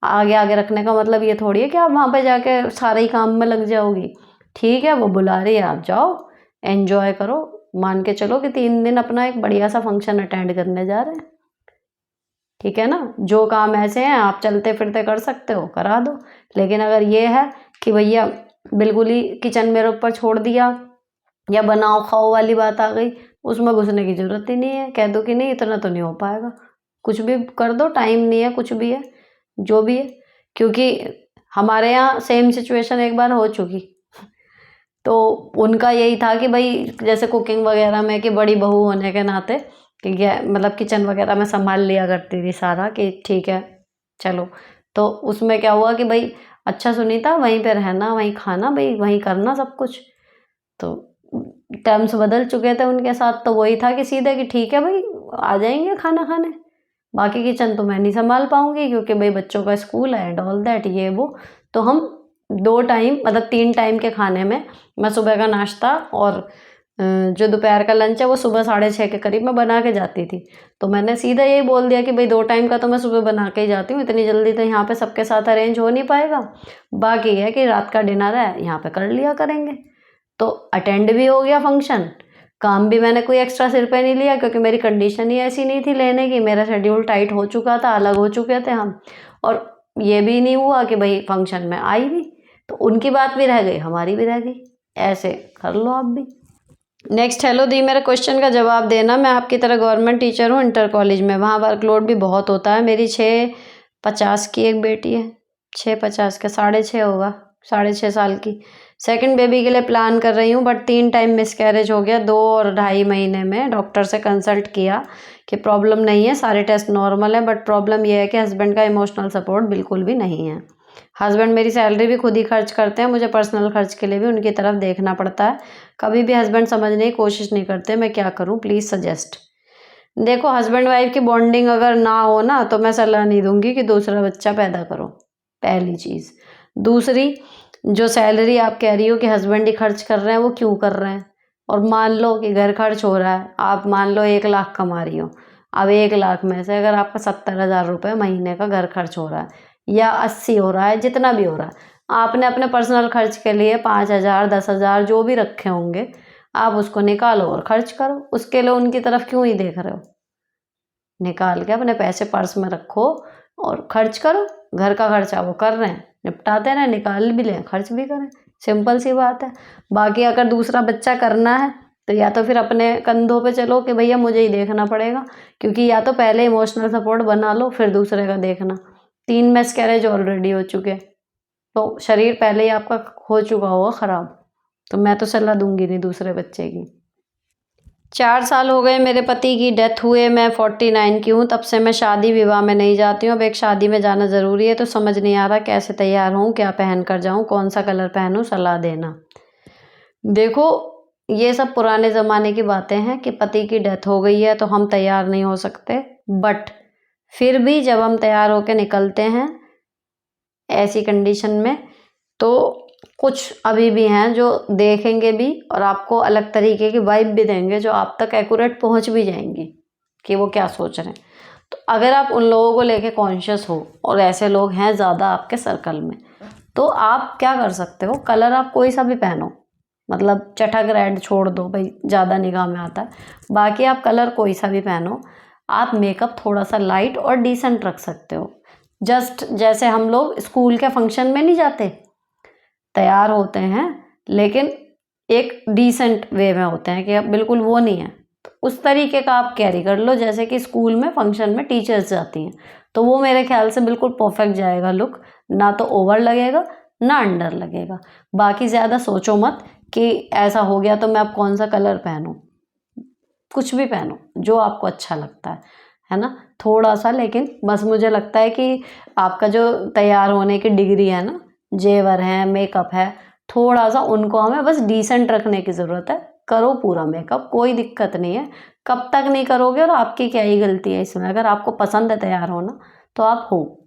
आगे आगे रखने का मतलब ये थोड़ी है कि आप वहाँ पे जाके सारे ही काम में लग जाओगी। ठीक है, वो बुला रही है, आप जाओ, एन्जॉय करो। मान के चलो कि 3 दिन अपना एक बढ़िया सा फंक्शन अटेंड करने जा रहे हैं। ठीक है ना? जो काम ऐसे हैं आप चलते फिरते कर सकते हो, करा दो। लेकिन अगर ये है कि भैया बिल्कुल ही किचन मेरे ऊपर छोड़ दिया, या बनाओ खाओ वाली बात आ गई, उसमें घुसने की ज़रूरत ही नहीं है। कह दो कि नहीं इतना तो नहीं हो पाएगा, कुछ भी कर दो, टाइम नहीं है, कुछ भी है, जो भी है। क्योंकि हमारे यहाँ सेम सिचुएशन एक बार हो चुकी। तो उनका यही था कि भाई जैसे कुकिंग वगैरह में कि बड़ी बहू होने के नाते ठीक है, मतलब किचन वगैरह में संभाल लिया करती थी सारा कि ठीक है चलो। तो उसमें क्या हुआ कि भाई अच्छा सुनीता वहीं पे रहना, वहीं खाना, भाई वहीं करना सब कुछ। तो टर्म्स बदल चुके थे उनके साथ, तो वही था कि सीधे कि ठीक है भाई आ जाएंगे खाना खाने, बाकी किचन तो मैं नहीं संभाल पाऊंगी क्योंकि भाई बच्चों का स्कूल है एंड ऑल दैट ये वो। तो हम 2 टाइम मतलब 3 टाइम के खाने में मैं सुबह का नाश्ता और जो दोपहर का लंच है वो सुबह 6:30 के करीब मैं बना के जाती थी। तो मैंने सीधा यही बोल दिया कि भाई 2 टाइम का तो मैं सुबह बना के ही जाती हूँ, इतनी जल्दी तो यहाँ पे सबके साथ अरेंज हो नहीं पाएगा। बाकी है कि रात का डिनर है यहाँ पे कर लिया करेंगे। तो अटेंड भी हो गया फंक्शन, काम भी मैंने कोई एक्स्ट्रा सिर पे नहीं लिया क्योंकि मेरी कंडीशन ही ऐसी नहीं थी लेने की, मेरा शेड्यूल टाइट हो चुका था, अलग हो चुके थे हम। और ये भी नहीं हुआ कि भाई फंक्शन में आई भी तो उनकी बात भी रह गई, हमारी भी रह गई। ऐसे कर लो आप भी। नेक्स्ट, हेलो दी, मेरे क्वेश्चन का जवाब देना। मैं आपकी तरह गवर्नमेंट टीचर हूँ इंटर कॉलेज में, वहाँ वर्कलोड भी बहुत होता है। मेरी 6:50 की एक बेटी है, 6:50 का 6:30 होगा, 6.5 साल की। सेकंड बेबी के लिए प्लान कर रही हूँ बट 3 टाइम मिसकैरेज हो गया 2 और 2.5 महीने में। डॉक्टर से कंसल्ट किया कि प्रॉब्लम नहीं है, सारे टेस्ट नॉर्मल है, बट प्रॉब्लम यह है कि हस्बैंड का इमोशनल सपोर्ट बिल्कुल भी नहीं है। हस्बैंड मेरी सैलरी भी खुद ही खर्च करते हैं, मुझे पर्सनल खर्च के लिए भी उनकी तरफ देखना पड़ता है। कभी भी हस्बैंड समझने की कोशिश नहीं करते, मैं क्या करूं प्लीज़ सजेस्ट। देखो हस्बैंड वाइफ की बॉन्डिंग अगर ना हो ना तो मैं सलाह नहीं दूंगी कि दूसरा बच्चा पैदा करो, पहली चीज़। दूसरी, जो सैलरी आप कह रही हो कि हस्बैंड ही खर्च कर रहे हैं, वो क्यों कर रहे हैं? और मान लो कि घर खर्च हो रहा है, आप मान लो 1 लाख कमा रही हो, अब 1 लाख में से अगर आपका 70,000 रुपये महीने का घर खर्च हो रहा है या 80 हो रहा है, जितना भी हो रहा है, आपने अपने पर्सनल खर्च के लिए 5,000 10,000 जो भी रखे होंगे, आप उसको निकालो और खर्च करो। उसके लिए उनकी तरफ क्यों ही देख रहे हो? निकाल के अपने पैसे पर्स में रखो और खर्च करो। घर का खर्चा वो कर रहे हैं, निपटाते रहें, निकाल भी लें, खर्च भी करें, सिंपल सी बात है। बाकी अगर दूसरा बच्चा करना है तो या तो फिर अपने कंधों पे चलो कि भैया मुझे ही देखना पड़ेगा, क्योंकि या तो पहले इमोशनल सपोर्ट बना लो फिर दूसरे का देखना। 3 मिसकैरेज ऑलरेडी हो चुके, तो शरीर पहले ही आपका हो चुका होगा ख़राब, तो मैं तो सलाह दूंगी नहीं दूसरे बच्चे की। 4 साल हो गए मेरे पति की डेथ हुए, मैं 49 की हूँ, तब से मैं शादी विवाह में नहीं जाती हूँ। अब एक शादी में जाना ज़रूरी है तो समझ नहीं आ रहा कैसे तैयार हूँ, क्या पहन कर जाऊँ, कौन सा कलर पहनूँ, सलाह देना। देखो ये सब पुराने ज़माने की बातें हैं कि पति की डेथ हो गई है तो हम तैयार नहीं हो सकते, बट फिर भी जब हम तैयार होकर निकलते हैं ऐसी कंडीशन में, तो कुछ अभी भी हैं जो देखेंगे भी और आपको अलग तरीके की वाइब भी देंगे, जो आप तक एक्यूरेट पहुंच भी जाएंगी कि वो क्या सोच रहे हैं। तो अगर आप उन लोगों को लेके कॉन्शियस हो और ऐसे लोग हैं ज़्यादा आपके सर्कल में, तो आप क्या कर सकते हो, कलर आप कोई सा भी पहनो, मतलब चटक रेड छोड़ दो भाई, ज़्यादा निगाह में आता है, बाकी आप कलर कोई सा भी पहनो। आप मेकअप थोड़ा सा लाइट और डिसेंट रख सकते हो, जस्ट जैसे हम लोग स्कूल के फंक्शन में नहीं जाते, तैयार होते हैं लेकिन एक डिसेंट वे में होते हैं कि अब बिल्कुल वो नहीं है, तो उस तरीके का आप कैरी कर लो जैसे कि स्कूल में फंक्शन में टीचर्स जाती हैं, तो वो मेरे ख्याल से बिल्कुल परफेक्ट जाएगा लुक, ना तो ओवर लगेगा ना अंडर लगेगा। बाकी ज़्यादा सोचो मत कि ऐसा हो गया तो मैं अब कौन सा कलर पहनूं, कुछ भी पहनो जो आपको अच्छा लगता है ना, थोड़ा सा। लेकिन बस मुझे लगता है कि आपका जो तैयार होने की डिग्री है ना, जेवर है, मेकअप है, थोड़ा सा उनको हमें बस डिसेंट रखने की ज़रूरत है। करो पूरा मेकअप, कोई दिक्कत नहीं है, कब तक नहीं करोगे और आपकी क्या ही गलती है इसमें, अगर आपको पसंद है तैयार होना तो आप हो।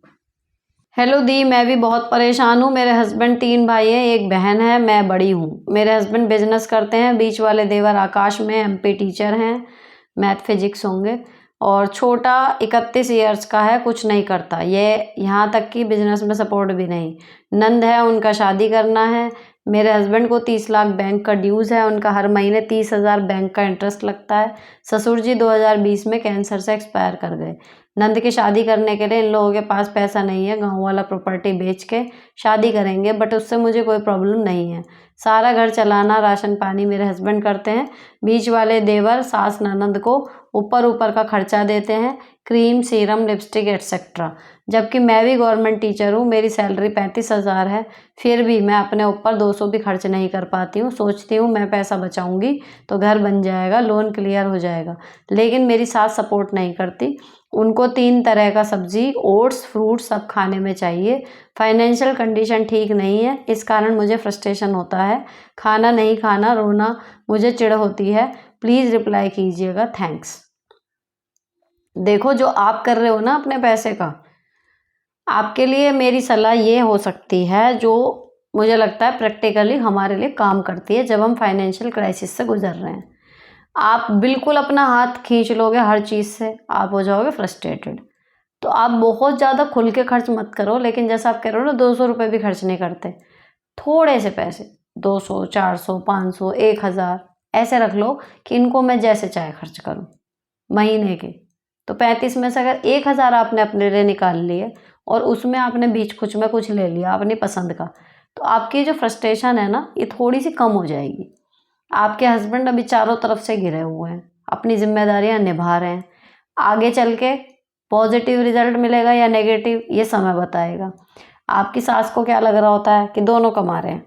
हेलो दी, मैं भी बहुत परेशान हूँ। मेरे हस्बैंड 3 भाई हैं, एक बहन है, मैं बड़ी हूँ। मेरे हस्बैंड बिजनेस करते हैं, बीच वाले देवर आकाश में एमपी टीचर हैं, मैथ फिजिक्स होंगे। और छोटा 31 ईयर्स का है, कुछ नहीं करता, ये यहाँ तक कि बिजनेस में सपोर्ट भी नहीं। नंद है, उनका शादी करना है। मेरे हस्बैंड को 30 लाख बैंक का ड्यूज़ है, उनका हर महीने 30,000 बैंक का इंटरेस्ट लगता है। ससुर जी 2020 में कैंसर से एक्सपायर कर गए। नंद की शादी करने के लिए इन लोगों के पास पैसा नहीं है, गाँव वाला प्रॉपर्टी बेच के शादी करेंगे, बट उससे मुझे कोई प्रॉब्लम नहीं है। सारा घर चलाना, राशन पानी मेरे हस्बैंड करते हैं। बीच वाले देवर सास ननद को ऊपर ऊपर का खर्चा देते हैं, क्रीम, सीरम, लिपस्टिक एट्सेट्रा। जबकि मैं भी गवर्नमेंट टीचर हूँ, मेरी सैलरी 35,000 है, फिर भी मैं अपने ऊपर 200 भी खर्च नहीं कर पाती हूँ। सोचती हूँ मैं पैसा बचाऊँगी तो घर बन जाएगा, लोन क्लियर हो जाएगा, लेकिन मेरी सास सपोर्ट नहीं करती। उनको 3 तरह का सब्जी, ओट्स, फ्रूट सब खाने में चाहिए। फाइनेंशियल कंडीशन ठीक नहीं है, इस कारण मुझे फ्रस्ट्रेशन होता है। खाना नहीं खाना, रोना, मुझे चिढ़ होती है। प्लीज़ रिप्लाई कीजिएगा, थैंक्स। देखो, जो आप कर रहे हो ना अपने पैसे का, आपके लिए मेरी सलाह ये हो सकती है, जो मुझे लगता है प्रैक्टिकली हमारे लिए काम करती है जब हम फाइनेंशियल क्राइसिस से गुजर रहे हैं। आप बिल्कुल अपना हाथ खींच लोगे हर चीज़ से, आप हो जाओगे फ्रस्ट्रेटेड। तो आप बहुत ज़्यादा खुल के खर्च मत करो, लेकिन जैसा आप कह रहे हो ना, 200 रुपये भी खर्च नहीं करते। थोड़े से पैसे 200, 400, 500, 1000 ऐसे रख लो कि इनको मैं जैसे चाहे खर्च करूं महीने के। तो 35 में से अगर 1000 आपने अपने लिए निकाल लिए और उसमें आपने बीच कुछ में कुछ ले लिया अपनी पसंद का, तो आपकी जो फ्रस्ट्रेशन है ना, ये थोड़ी सी कम हो जाएगी। आपके हस्बैंड अभी चारों तरफ से घिरे हुए हैं, अपनी जिम्मेदारियां निभा रहे हैं। आगे चल के पॉजिटिव रिजल्ट मिलेगा या नेगेटिव, ये समय बताएगा। आपकी सास को क्या लग रहा होता है कि दोनों कमा रहे हैं,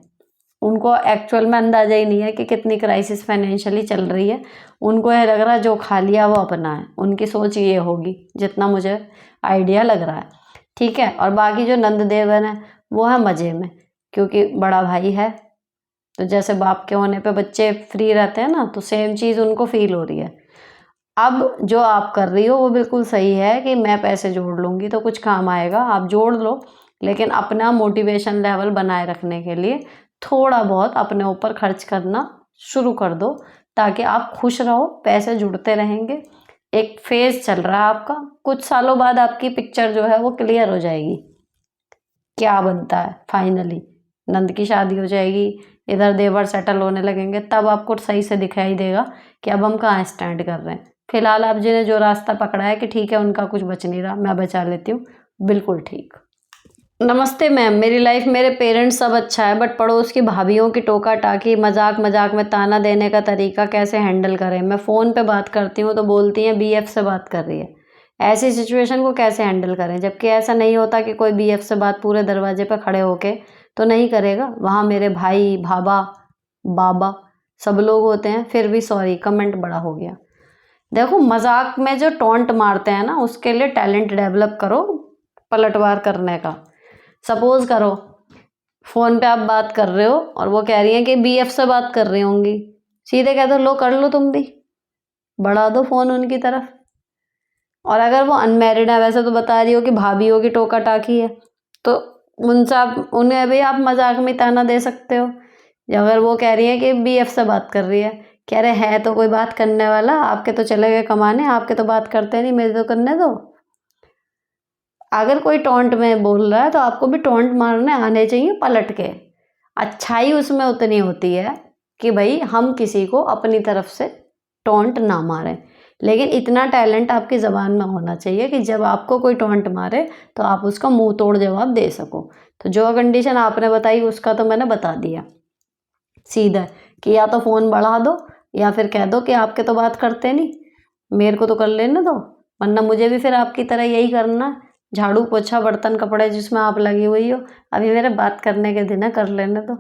उनको एक्चुअल में अंदाजा ही नहीं है कि कितनी क्राइसिस फाइनेंशियली चल रही है। उनको ये लग रहा है जो खा लिया वो अपना है, उनकी सोच ये होगी, जितना मुझे आइडिया लग रहा है। ठीक है, और बाकी जो नंद देवन है वो है मज़े में, क्योंकि बड़ा भाई है, तो जैसे बाप के होने पे बच्चे फ्री रहते हैं ना, तो सेम चीज़ उनको फील हो रही है। अब जो आप कर रही हो वो बिल्कुल सही है कि मैं पैसे जोड़ लूँगी तो कुछ काम आएगा, आप जोड़ लो, लेकिन अपना मोटिवेशन लेवल बनाए रखने के लिए थोड़ा बहुत अपने ऊपर खर्च करना शुरू कर दो, ताकि आप खुश रहो, पैसे जुड़ते रहेंगे। एक फेज़ चल रहा है आपका, कुछ सालों बाद आपकी पिक्चर जो है वो क्लियर हो जाएगी, क्या बनता है फाइनली। नंद की शादी हो जाएगी, इधर देवर सेटल होने लगेंगे, तब आपको सही से दिखाई देगा कि अब हम कहाँ स्टैंड कर रहे हैं। फिलहाल आप जी ने जो रास्ता पकड़ा है कि ठीक है उनका कुछ बच नहीं रहा, मैं बचा लेती हूँ, बिल्कुल ठीक। नमस्ते मैम, मेरी लाइफ, मेरे पेरेंट्स सब अच्छा है, बट पड़ोस की भाभीयों की टोका टाकी, मजाक मजाक में ताना देने का तरीका कैसे हैंडल करें। मैं फ़ोन पे बात करती हूँ तो बोलती हैं बीएफ से बात कर रही है। ऐसी सिचुएशन को कैसे हैंडल करें, जबकि ऐसा नहीं होता कि कोई बीएफ से बात पूरे दरवाजे पर खड़े होके तो नहीं करेगा। वहाँ मेरे भाई, भाभा, बाबा सब लोग होते हैं, फिर भी सॉरी, कमेंट बड़ा हो गया। देखो, मजाक में जो टॉन्ट मारते हैं ना, उसके लिए टैलेंट डेवलप करो पलटवार करने का। सपोज करो फ़ोन पे आप बात कर रहे हो और वो कह रही हैं कि बीएफ से बात कर रही होंगी, सीधे कह दो लो कर लो, तुम भी बढ़ा दो फ़ोन उनकी तरफ। और अगर वो अनमैरिड है, वैसे तो बता रही हो कि भाभीयों की टोका टाकी है, तो उनसे आप, उन्हें भी आप मजाक में ताना दे सकते हो। अगर वो कह रही है कि बीएफ से बात कर रही है, कह रहे है तो कोई बात करने वाला, आपके तो चले गए कमाने, आपके तो बात करते नहीं, मेरे तो करने दो। अगर कोई टॉन्ट में बोल रहा है तो आपको भी टॉन्ट मारने आने चाहिए पलट के। अच्छाई उसमें उतनी होती है कि भाई हम किसी को अपनी तरफ से टॉन्ट ना मारें, लेकिन इतना टैलेंट आपकी ज़बान में होना चाहिए कि जब आपको कोई टॉन्ट मारे तो आप उसका मुंह तोड़ जवाब दे सको। तो जो कंडीशन आपने बताई उसका तो मैंने बता दिया सीधा, कि या तो फ़ोन बढ़ा दो या फिर कह दो कि आपके तो बात करते नहीं, मेरे को तो कर लेने दो, वरना मुझे भी फिर आपकी तरह यही करना है, झाड़ू पोछा बर्तन कपड़े जिसमें आप लगी हुई हो, अभी मेरे बात करने के दिन है, कर लेने दो।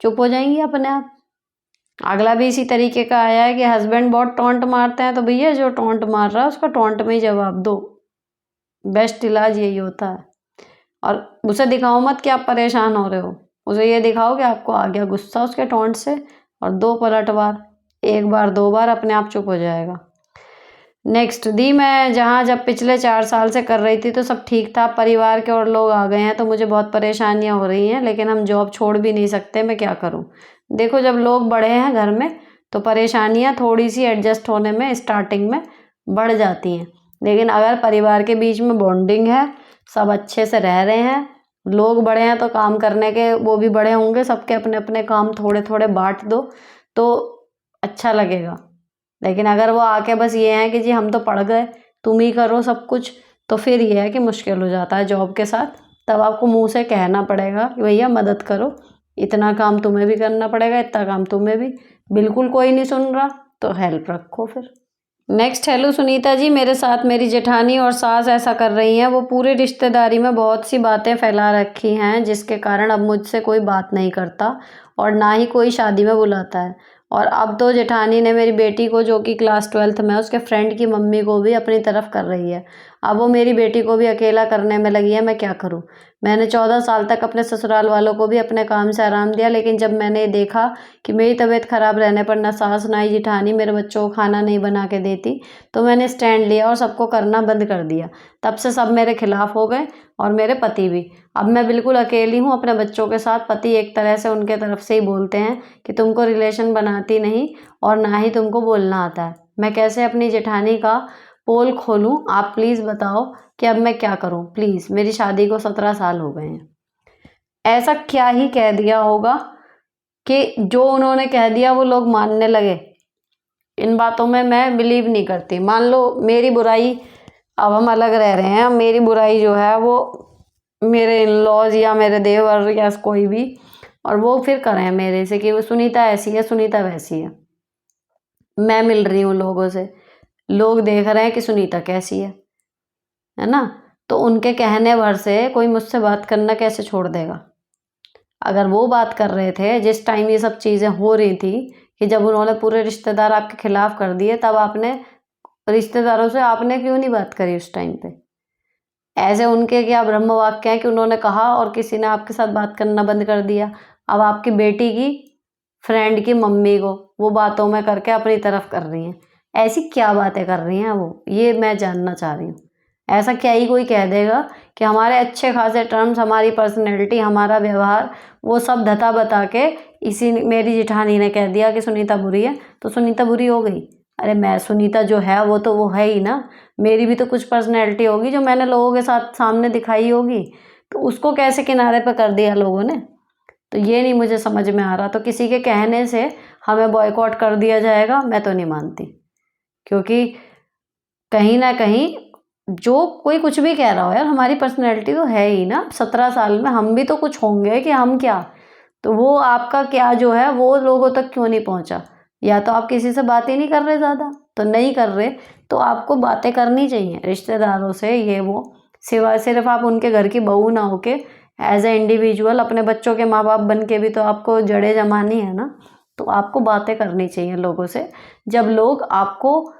चुप हो जाएंगी अपने आप। अगला भी इसी तरीके का आया है कि हस्बैंड बहुत टॉन्ट मारते हैं, तो भैया जो टॉन्ट मार रहा है उसका टॉन्ट में ही जवाब दो, बेस्ट इलाज यही होता है। और उसे दिखाओ मत कि आप परेशान हो रहे हो, उसे ये दिखाओ कि आपको आ गया गुस्सा उसके टॉन्ट से, और दो पलटवार, एक बार दो बार, अपने आप चुप हो जाएगा। नेक्स्ट दी, मैं जहाँ जब पिछले 4 साल से कर रही थी तो सब ठीक था, परिवार के और लोग आ गए हैं तो मुझे बहुत परेशानियाँ हो रही हैं, लेकिन हम जॉब छोड़ भी नहीं सकते, मैं क्या करूँ। देखो, जब लोग बड़े हैं घर में तो परेशानियाँ थोड़ी सी एडजस्ट होने में स्टार्टिंग में बढ़ जाती हैं, लेकिन अगर परिवार के बीच में बॉन्डिंग है, सब अच्छे से रह रहे हैं, लोग बड़े हैं तो काम करने के वो भी बड़े होंगे, सबके अपने अपने काम थोड़े थोड़े बांट दो तो अच्छा लगेगा। लेकिन अगर वो आके बस ये है कि जी हम तो पढ़ गए, तुम ही करो सब कुछ, तो फिर ये है कि मुश्किल हो जाता है जॉब के साथ। तब आपको मुंह से कहना पड़ेगा कि भैया मदद करो, इतना काम तुम्हें भी करना पड़ेगा, इतना काम तुम्हें भी। बिल्कुल कोई नहीं सुन रहा तो हेल्प रखो फिर। नेक्स्ट, हेलो सुनीता जी, मेरे साथ मेरी जेठानी और सास ऐसा कर रही हैं। वो पूरी रिश्तेदारी में बहुत सी बातें फैला रखी हैं, जिसके कारण अब मुझसे कोई बात नहीं करता और ना ही कोई शादी में बुलाता है। और अब तो जेठानी ने मेरी बेटी को, जो कि क्लास 12th में है, उसके फ्रेंड की मम्मी को भी अपनी तरफ कर रही है। अब वो मेरी बेटी को भी अकेला करने में लगी है। मैं क्या करूं? मैंने 14 साल तक अपने ससुराल वालों को भी अपने काम से आराम दिया, लेकिन जब मैंने देखा कि मेरी तबीयत ख़राब रहने पर ना सास ना ही जेठानी मेरे बच्चों को खाना नहीं बना के देती, तो मैंने स्टैंड लिया और सबको करना बंद कर दिया। तब से सब मेरे खिलाफ़ हो गए और मेरे पति भी। अब मैं बिल्कुल अकेली हूँ अपने बच्चों के साथ। पति एक तरह से उनके तरफ से ही बोलते हैं कि तुमको रिलेशन बनाती नहीं और ना ही तुमको बोलना आता है। मैं कैसे अपनी जेठानी का पोल खोलूँ? आप प्लीज़ बताओ कि अब मैं क्या करूँ प्लीज़। मेरी शादी को 17 साल हो गए हैं। ऐसा क्या ही कह दिया होगा कि जो उन्होंने कह दिया वो लोग मानने लगे? इन बातों में मैं बिलीव नहीं करती। मान लो मेरी बुराई, अब हम अलग रह रहे हैं, मेरी बुराई जो है वो मेरे इन लॉज या मेरे देवर या कोई भी, और वो फिर करें मेरे से कि वो सुनीता ऐसी है, सुनीता वैसी है। मैं मिल रही हूँ लोगों से, लोग देख रहे हैं कि सुनीता कैसी है ना? तो उनके कहने भर से कोई मुझसे बात करना कैसे छोड़ देगा? अगर वो बात कर रहे थे जिस टाइम ये सब चीज़ें हो रही थी, कि जब उन्होंने पूरे रिश्तेदार आपके खिलाफ कर दिए, तब आपने रिश्तेदारों से आपने क्यों नहीं बात करी उस टाइम पे? ऐसे उनके क्या ब्रह्म वाक्य हैं कि उन्होंने कहा और किसी ने आपके साथ बात करना बंद कर दिया। अब आपकी बेटी की फ्रेंड की मम्मी को वो बातों में करके अपनी तरफ कर रही हैं। ऐसी क्या बातें कर रही हैं वो? ये मैं जानना चाह रही हूँ। ऐसा क्या ही कोई कह देगा कि हमारे अच्छे खासे टर्म्स, हमारी पर्सनैलिटी, हमारा व्यवहार, वो सब धता बता के इसी मेरी जेठानी ने कह दिया कि सुनीता बुरी है, तो सुनीता बुरी हो गई? अरे मैं सुनीता जो है वो तो वो है ही ना। मेरी भी तो कुछ पर्सनैलिटी होगी जो मैंने लोगों के साथ सामने दिखाई होगी, तो उसको कैसे किनारे पर कर दिया लोगों ने? तो ये नहीं मुझे समझ में आ रहा। तो किसी के कहने से हमें बॉयकॉट कर दिया जाएगा, मैं तो नहीं मानती। क्योंकि कहीं ना कहीं जो कोई कुछ भी कह रहा हो यार, हमारी पर्सनैलिटी तो है ही ना। 17 साल में हम भी तो कुछ होंगे कि हम क्या, तो वो आपका क्या जो है वो लोगों तक क्यों नहीं पहुंचा? या तो आप किसी से बात ही नहीं कर रहे, ज़्यादा तो नहीं कर रहे, तो आपको बातें करनी चाहिए रिश्तेदारों से, ये वो। सिवाय सिर्फ आप उनके घर की बहू ना होके एज ए इंडिविजुअल अपने बच्चों के माँ बाप बन के भी तो आपको जड़ें जमानी है ना। तो आपको बातें करनी चाहिए लोगों से। जब लोग आपको,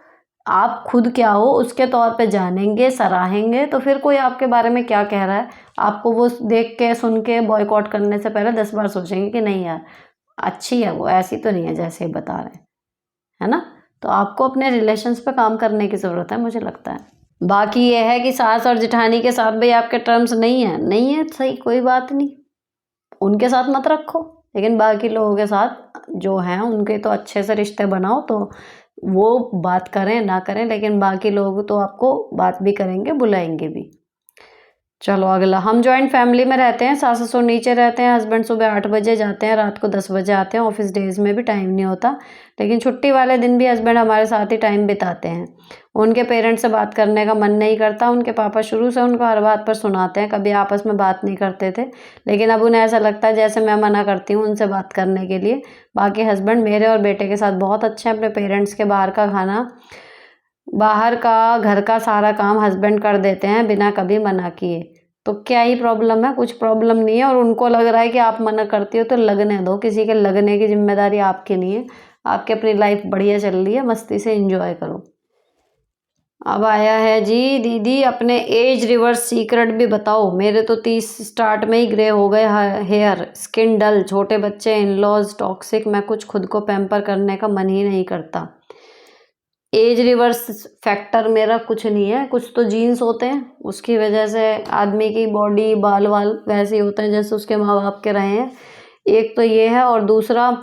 आप खुद क्या हो उसके तौर पे जानेंगे, सराहेंगे, तो फिर कोई आपके बारे में क्या कह रहा है, आपको वो देख के सुन के बॉयकॉट करने से पहले 10 बार सोचेंगे कि नहीं यार अच्छी है वो, ऐसी तो नहीं है जैसे बता रहे हैं, है ना? तो आपको अपने रिलेशंस पे काम करने की ज़रूरत है, मुझे लगता है। बाकी ये है कि सास और जेठानी के साथ भाई आपके टर्म्स नहीं है, सही, कोई बात नहीं, उनके साथ मत रखो। लेकिन बाकी लोगों के साथ जो हैं उनके तो अच्छे से रिश्ते बनाओ, तो वो बात करें ना करें, लेकिन बाकी लोग तो आपको बात भी करेंगे, बुलाएंगे भी। चलो अगला, हम जॉइंट फैमिली में रहते हैं, सास ससुर नीचे रहते हैं, हस्बैंड सुबह 8 बजे जाते हैं, रात को 10 बजे आते हैं, ऑफिस डेज में भी टाइम नहीं होता, लेकिन छुट्टी वाले दिन भी हस्बैंड हमारे साथ ही टाइम बिताते हैं। उनके पेरेंट्स से बात करने का मन नहीं करता, उनके पापा शुरू से उनको हर बात पर सुनाते हैं, कभी आपस में बात नहीं करते थे, लेकिन अब उन्हें ऐसा लगता है जैसे मैं मना करती हूँ उनसे बात करने के लिए। बाकी हस्बैंड मेरे और बेटे के साथ बहुत अच्छे हैं, अपने पेरेंट्स के बाहर का खाना, बाहर का, घर का सारा काम हस्बैंड कर देते हैं बिना कभी मना किए। तो क्या ही प्रॉब्लम है? कुछ प्रॉब्लम नहीं है। और उनको लग रहा है कि आप मना करती हो तो लगने दो, किसी के लगने की जिम्मेदारी आपकी नहीं है। आपकी अपनी लाइफ बढ़िया चल रही है, मस्ती से एंजॉय करो। अब आया है जी, दीदी अपने एज रिवर्स सीक्रेट भी बताओ। मेरे तो 30 स्टार्ट में ही ग्रे हो गए हेयर, स्किन डल, छोटे बच्चे, इन लॉज टॉक्सिक, मैं कुछ खुद को पैम्पर करने का मन ही नहीं करता। एज रिवर्स फैक्टर मेरा कुछ नहीं है, कुछ तो जीन्स होते हैं, उसकी वजह से आदमी की बॉडी, बाल वाल वैसे ही होते हैं जैसे उसके माँ बाप के रहे हैं। एक तो ये है, और दूसरा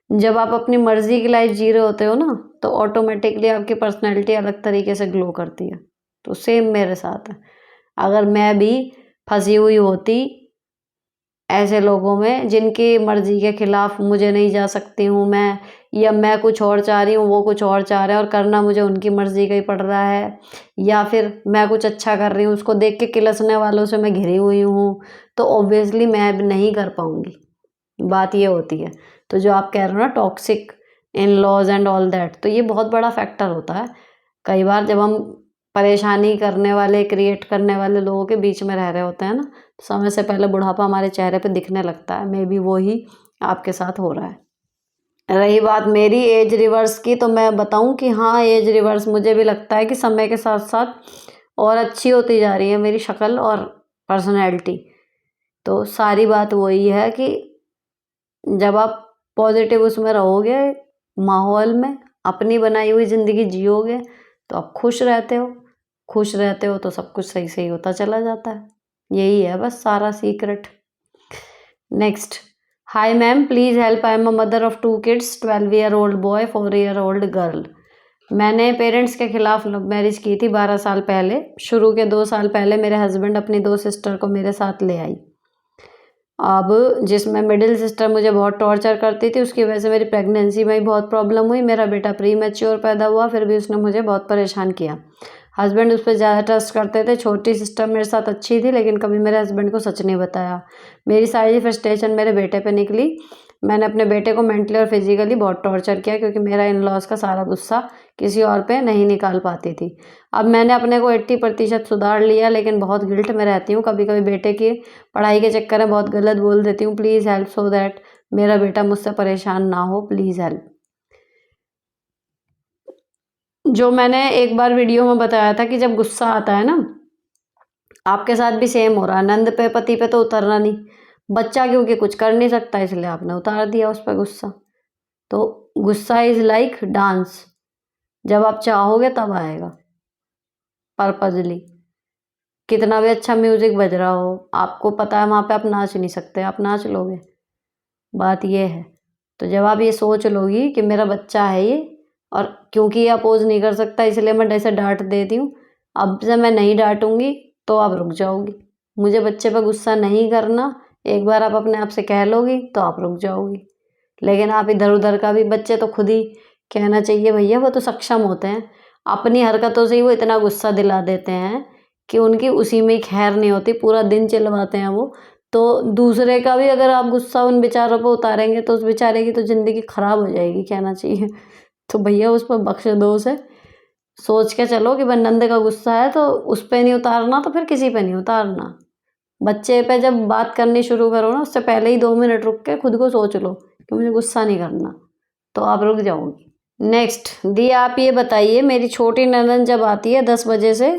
जब आप अपनी मर्जी की लाइफ जी रहे होते हो ना, तो ऑटोमेटिकली आपकी पर्सनैलिटी अलग तरीके से ग्लो करती है। तो सेम मेरे साथ है। अगर मैं भी फंसी हुई होती ऐसे लोगों में जिनकी मर्ज़ी के खिलाफ़ मुझे नहीं जा सकती हूँ मैं, या मैं कुछ और चाह रही हूँ, वो कुछ और चाह रहे हैं और करना मुझे उनकी मर्ज़ी का ही पड़ रहा है, या फिर मैं कुछ अच्छा कर रही हूँ, उसको देख के किलसने वालों से मैं घिरी हुई हूँ, तो ऑब्वियसली मैं अब नहीं कर पाऊँगी। बात ये होती है। तो जो आप कह रहे हो ना toxic in-laws and all that, तो ये बहुत बड़ा फैक्टर होता है। कई बार जब हम परेशानी करने वाले, क्रिएट करने वाले लोगों के बीच में रह रहे होते हैं ना, समय से पहले बुढ़ापा हमारे चेहरे पे दिखने लगता है। मेबी वो ही आपके साथ हो रहा है। रही बात मेरी एज रिवर्स की, तो मैं बताऊँ कि हाँ, एज रिवर्स मुझे भी लगता है कि समय के साथ-साथ और अच्छी होती जा रही है मेरी शक्ल और पर्सनैलिटी। तो सारी बात वही है कि जब आप पॉजिटिव उसमें रहोगे, माहौल में, अपनी बनाई हुई ज़िंदगी जियोगे, तो आप खुश रहते हो। खुश रहते हो तो सब कुछ सही-सही होता चला जाता है। यही है बस सारा secret. Next, hi ma'am, please help, I am a mother of 2 kids, 12 year old boy, 4 year old girl. मैंने पेरेंट्स के खिलाफ लव मैरिज की थी 12 साल पहले। शुरू के 2 साल पहले मेरे हस्बैंड अपनी 2 सिस्टर को मेरे साथ ले आई। अब जिसमें मिडिल सिस्टर मुझे बहुत टॉर्चर करती थी, उसकी वजह से मेरी प्रेगनेंसी में भी बहुत प्रॉब्लम हुई। मेरा बेटा प्रीमैच्योर पैदा हुआ, फिर भी उसने मुझे बहुत परेशान किया। हस्बैंड उस पे ज़्यादा ट्रस्ट करते थे। छोटी सिस्टर मेरे साथ अच्छी थी, लेकिन कभी मेरे हस्बैंड को सच नहीं बताया। मेरी सारी फ्रस्ट्रेशन मेरे बेटे पे निकली। मैंने अपने बेटे को मेंटली और फिज़िकली बहुत टॉर्चर किया, क्योंकि मेरा इन-लॉज़ का सारा गुस्सा किसी और पे नहीं निकाल पाती थी। अब मैंने अपने को 80% सुधार लिया, लेकिन बहुत गिल्ट में रहती हूँ। कभी-कभी बेटे की पढ़ाई के चक्कर में बहुत गलत बोल देती हूँ। प्लीज़ हेल्प सो दैट मेरा बेटा मुझसे परेशान ना हो, प्लीज़ हेल्प। जो मैंने एक बार वीडियो में बताया था कि जब गुस्सा आता है ना, आपके साथ भी सेम हो रहा है। नंद पे, पति पे तो उतरना नहीं। बच्चा क्योंकि कुछ कर नहीं सकता, इसलिए आपने उतार दिया उस पे गुस्सा। तो गुस्सा इज़ लाइक डांस, जब आप चाहोगे तब आएगा, पर्पज़ली। कितना भी अच्छा म्यूज़िक बज रहा हो, आपको पता है वहाँ पे आप नाच नहीं सकते, आप नाच लोगे? बात ये है। तो जब आप ये सोच लोगी कि मेरा बच्चा है ये, और क्योंकि ये अपोज़ नहीं कर सकता, इसलिए मैं ऐसे डाँट देती हूँ, अब से मैं नहीं डाँटूँगी तो आप रुक जाओगी। मुझे बच्चे पे गुस्सा नहीं करना, एक बार आप अपने आप से कह लोगी तो आप रुक जाओगी। लेकिन आप इधर-उधर का भी, बच्चे तो खुद ही कहना चाहिए भैया, वो तो सक्षम होते हैं। अपनी हरकतों से ही वो इतना गुस्सा दिला देते हैं कि उनकी उसी में ही खैर नहीं होती, पूरा दिन चिल्लाते हैं वो। तो दूसरे का भी अगर आप गुस्सा उन बेचारों पे उतारेंगे, तो उस बेचारे की तो ज़िंदगी खराब हो जाएगी, कहना चाहिए। तो भैया उस पर बख्श दो उसे। सोच के चलो कि भाई नंद का गुस्सा है तो उस पे नहीं उतारना, तो फिर किसी पे नहीं उतारना। बच्चे पे जब बात करनी शुरू करो ना, उससे पहले ही 2 मिनट रुक के खुद को सोच लो कि मुझे गुस्सा नहीं करना, तो आप रुक जाओगी। नेक्स्ट दी, आप ये बताइए, मेरी छोटी ननद जब आती है 10 बजे से,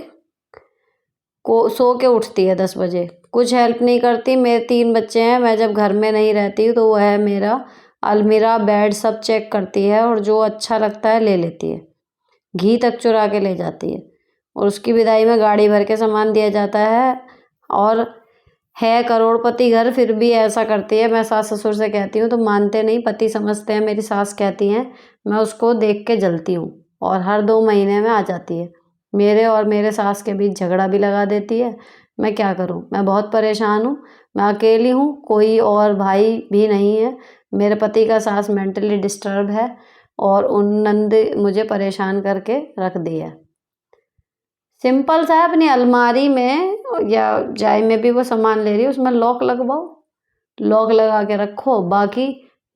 को सो के उठती है 10 बजे, कुछ हेल्प नहीं करती। मेरे 3 बच्चे हैं, मैं जब घर में नहीं रहती हूँ तो वह मेरा अलमीरा, बेड सब चेक करती है और जो अच्छा लगता है ले लेती है। घी तक चुरा के ले जाती है, और उसकी विदाई में गाड़ी भर के सामान दिया जाता है। और है करोड़पति घर, फिर भी ऐसा करती है। मैं सास ससुर से कहती हूँ तो मानते नहीं, पति समझते हैं। मेरी सास कहती हैं, मैं उसको देख के जलती हूँ, और हर 2 महीने में आ जाती है। मेरे और मेरे सास के बीच झगड़ा भी लगा देती है। मैं क्या करूँ? मैं बहुत परेशान हूँ। मैं अकेली हूँ, कोई और भाई भी नहीं है। मेरे पति का सास मेंटली डिस्टर्ब है, और उन नंद मुझे परेशान करके रख दिया है। सिंपल सा है, अपनी अलमारी में या जाय में भी वो सामान ले रही है, उसमें लॉक लगवाओ, लॉक लगा के रखो। बाकी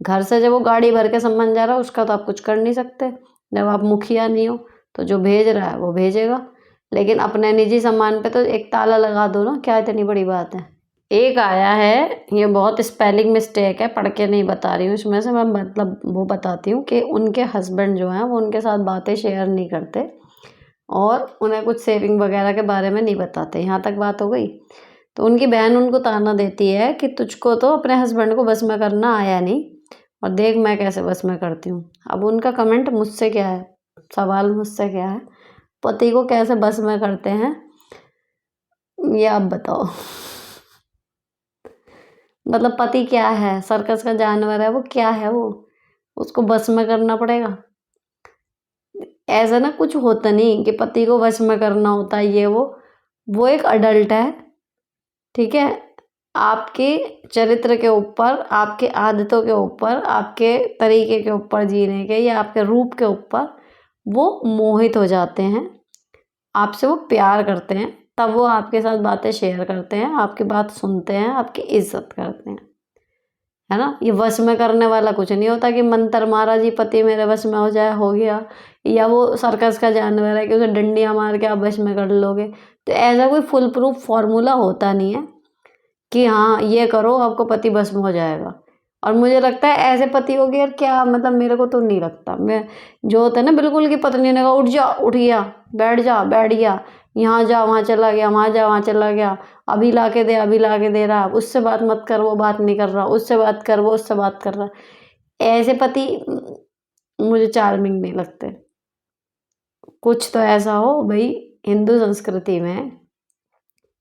घर से जब वो गाड़ी भर के सामान जा रहा है, उसका तो आप कुछ कर नहीं सकते। जब आप मुखिया नहीं हो, तो जो भेज रहा है वो भेजेगा। लेकिन अपने निजी सामान पे तो एक ताला लगा दो ना, क्या इतनी बड़ी बात है। एक आया है, ये बहुत स्पेलिंग मिस्टेक है, पढ़ के नहीं बता रही हूँ इसमें से, मैं मतलब वो बताती हूँ कि उनके हस्बैंड जो हैं वो उनके साथ बातें शेयर नहीं करते, और उन्हें कुछ सेविंग वगैरह के बारे में नहीं बताते। यहाँ तक बात हो गई। तो उनकी बहन उनको ताना देती है कि तुझको तो अपने हस्बैंड को बस में करना आया नहीं, और देख मैं कैसे बस में करती हूँ। अब उनका कमेंट मुझसे क्या है, सवाल मुझसे क्या है, पति को कैसे बस में करते हैं, ये आप बताओ। मतलब पति क्या है, सर्कस का जानवर है वो, क्या है वो, उसको बस में करना पड़ेगा? ऐसा ना कुछ होता नहीं कि पति को वश में करना होता है, ये वो एक अडल्ट है, ठीक है? आपके चरित्र के ऊपर, आपके आदतों के ऊपर, आपके तरीके के ऊपर जीने के या आपके रूप के ऊपर वो मोहित हो जाते हैं, आपसे वो प्यार करते हैं, तब वो आपके साथ बातें शेयर करते हैं, आपकी बात सुनते हैं, आपकी इज्जत करते हैं, है ना। ये वश में करने वाला कुछ नहीं होता कि मंत्र मारा जी पति मेरे वश में हो जाए, हो गया, या वो सर्कस का जानवर है कि उसे डंडियां मार के आप वश में कर लोगे। तो ऐसा कोई फुल प्रूफ फॉर्मूला होता नहीं है कि हाँ ये करो आपको पति बस में हो जाएगा। और मुझे लगता है ऐसे पतियों की यार क्या मतलब, मेरे को तो नहीं लगता। मैं जो होता है ना बिल्कुल की पत्नी ने कहा उठ जा उठ गया, बैठ जा बैठ गया, यहाँ जा वहाँ चला गया, वहाँ जा वहाँ चला गया, अभी ला के दे अभी ला के दे रहा, उससे बात मत कर वो बात नहीं कर रहा, उससे बात कर वो उससे बात कर रहा। ऐसे पति मुझे चार्मिंग नहीं लगते। कुछ तो ऐसा हो भाई, हिंदू संस्कृति में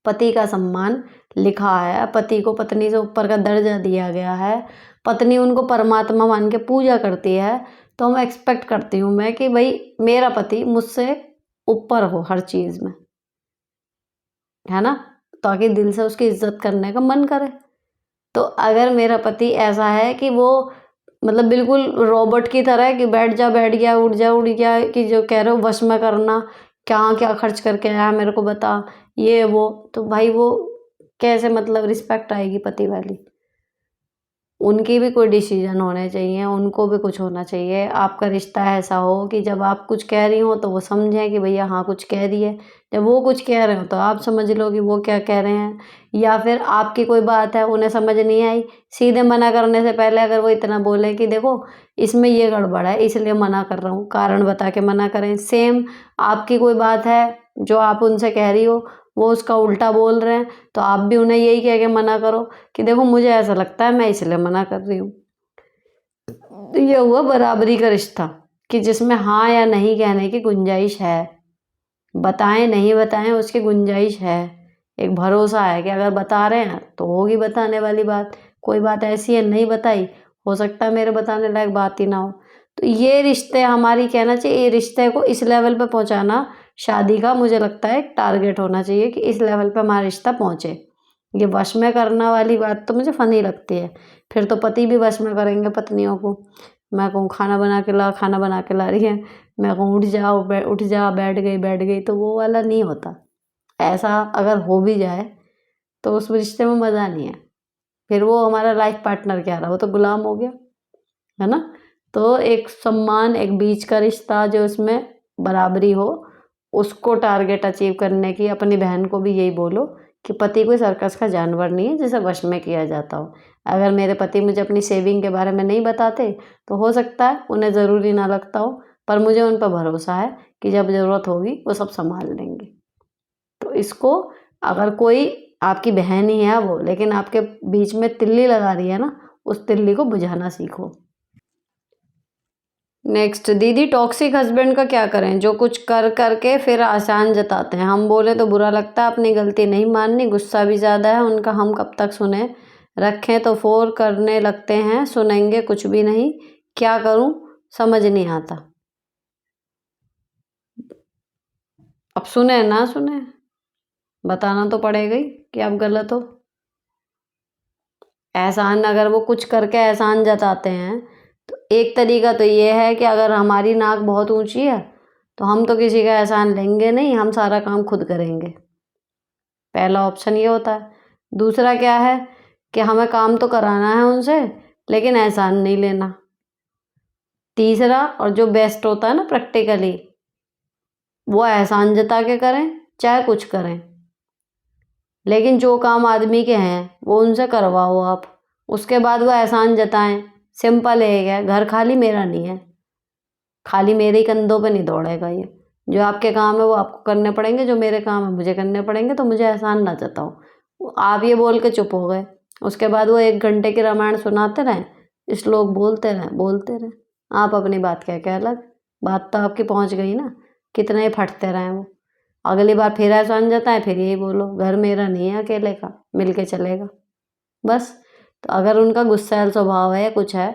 पति का सम्मान लिखा है, पति को पत्नी से ऊपर का दर्जा दिया गया है, पत्नी उनको परमात्मा मान के पूजा करती है। तो मैं एक्सपेक्ट करती हूँ मैं कि भाई मेरा पति मुझसे ऊपर हो हर चीज़ में, है ना, ताकि दिल से उसकी इज्जत करने का मन करे। तो अगर मेरा पति ऐसा है कि वो मतलब बिल्कुल रोबोट की तरह है कि बैठ जा बैठ गया, उठ जा उठ गया, कि जो कह रहे हो वश में करना, क्या क्या खर्च करके आया मेरे को बता, ये वो, तो भाई वो कैसे मतलब रिस्पेक्ट आएगी पति वाली। उनकी भी कोई डिसीजन होने चाहिए, उनको भी कुछ होना चाहिए। आपका रिश्ता ऐसा हो कि जब आप कुछ कह रही हो तो वो समझें कि भैया हाँ कुछ कह रही है, जब वो कुछ कह रहे हो तो आप समझ लो कि वो क्या कह रहे हैं। या फिर आपकी कोई बात है उन्हें समझ नहीं आई, सीधे मना करने से पहले अगर वो इतना बोले कि देखो इसमें ये गड़बड़ है इसलिए मना कर रहा हूँ, कारण बता के मना करें। सेम आपकी कोई बात है जो आप उनसे कह रही हो, वो उसका उल्टा बोल रहे हैं, तो आप भी उन्हें यही कह के मना करो कि देखो मुझे ऐसा लगता है मैं इसलिए मना कर रही हूँ। तो ये हुआ बराबरी का रिश्ता कि जिसमें हाँ या नहीं कहने की गुंजाइश है, बताएं नहीं बताएं उसकी गुंजाइश है। एक भरोसा है कि अगर बता रहे हैं तो होगी बताने वाली बात, कोई बात ऐसी है नहीं बताई, हो सकता है मेरे बताने लायक बात ही ना हो। तो ये रिश्ते हमारी कहना चाहिए, ये रिश्ते को इस लेवल पे पहुंचाना शादी का मुझे लगता है एक टारगेट होना चाहिए कि इस लेवल पे हमारा रिश्ता पहुंचे। ये वश में करना वाली बात तो मुझे फनी लगती है। फिर तो पति भी वश में करेंगे पत्नियों को। मैं कहूँ खाना बना के ला, खाना बना के ला रही है, मैं कहूँ उठ जाओ उठ जा, बैठ गई, तो वो वाला नहीं होता। ऐसा अगर हो भी जाए तो उस रिश्ते में मज़ा नहीं है। फिर वो हमारा लाइफ पार्टनर क्या रहा, वो तो गुलाम हो गया, है ना। तो एक सम्मान, एक बीच का रिश्ता जो इसमें बराबरी हो, उसको टारगेट अचीव करने की अपनी बहन को भी यही बोलो कि पति कोई सर्कस का जानवर नहीं है जिसे वश में किया जाता हो। अगर मेरे पति मुझे अपनी सेविंग के बारे में नहीं बताते तो हो सकता है उन्हें ज़रूरी ना लगता हो, पर मुझे उन पर भरोसा है कि जब ज़रूरत होगी वो सब संभाल लेंगे। तो इसको, अगर कोई आपकी बहन ही है वो लेकिन आपके बीच में तिल्ली लगा रही है ना, उस तिल्ली को बुझाना सीखो। नेक्स्ट, दीदी टॉक्सिक हस्बैंड का क्या करें जो कुछ कर करके फिर आसान जताते हैं, हम बोले तो बुरा लगता है, अपनी गलती नहीं माननी, गुस्सा भी ज़्यादा है उनका, हम कब तक सुने, रखें तो फोर करने लगते हैं, सुनेंगे कुछ भी नहीं, क्या करूं समझ नहीं आता। अब सुने ना सुने, बताना तो पड़ेगा ही कि आप गलत हो। एहसान अगर वो कुछ करके एहसान जताते हैं तो एक तरीका तो ये है कि अगर हमारी नाक बहुत ऊंची है तो हम तो किसी का एहसान लेंगे नहीं, हम सारा काम खुद करेंगे। पहला ऑप्शन ये होता है। दूसरा क्या है कि हमें काम तो कराना है उनसे लेकिन एहसान नहीं लेना। तीसरा और जो बेस्ट होता है ना प्रैक्टिकली, वो एहसान जता के करें चाहे कुछ करें, लेकिन जो काम आदमी के हैं वो उनसे करवाओ आप, उसके बाद वो एहसान जताएं। सिंपल है, घर खाली मेरा नहीं है, खाली मेरे ही कंधों पे नहीं दौड़ेगा ये। जो आपके काम है वो आपको करने पड़ेंगे, जो मेरे काम है मुझे करने पड़ेंगे, तो मुझे एहसान ना जताओ। आप ये बोल के चुप हो गए, उसके बाद वो 1 घंटे की रामायण सुनाते रहें, श्लोक बोलते रहें, आप अपनी बात कह के अलग, बात तो आपकी पहुंच गई ना। कितने ही फटते रहें वो, अगली बार फिर एहसान जताएं, फिर यही बोलो घर मेरा नहीं है अकेले का, मिल के चलेगा बस। तो अगर उनका गुस्सैल स्वभाव है या कुछ है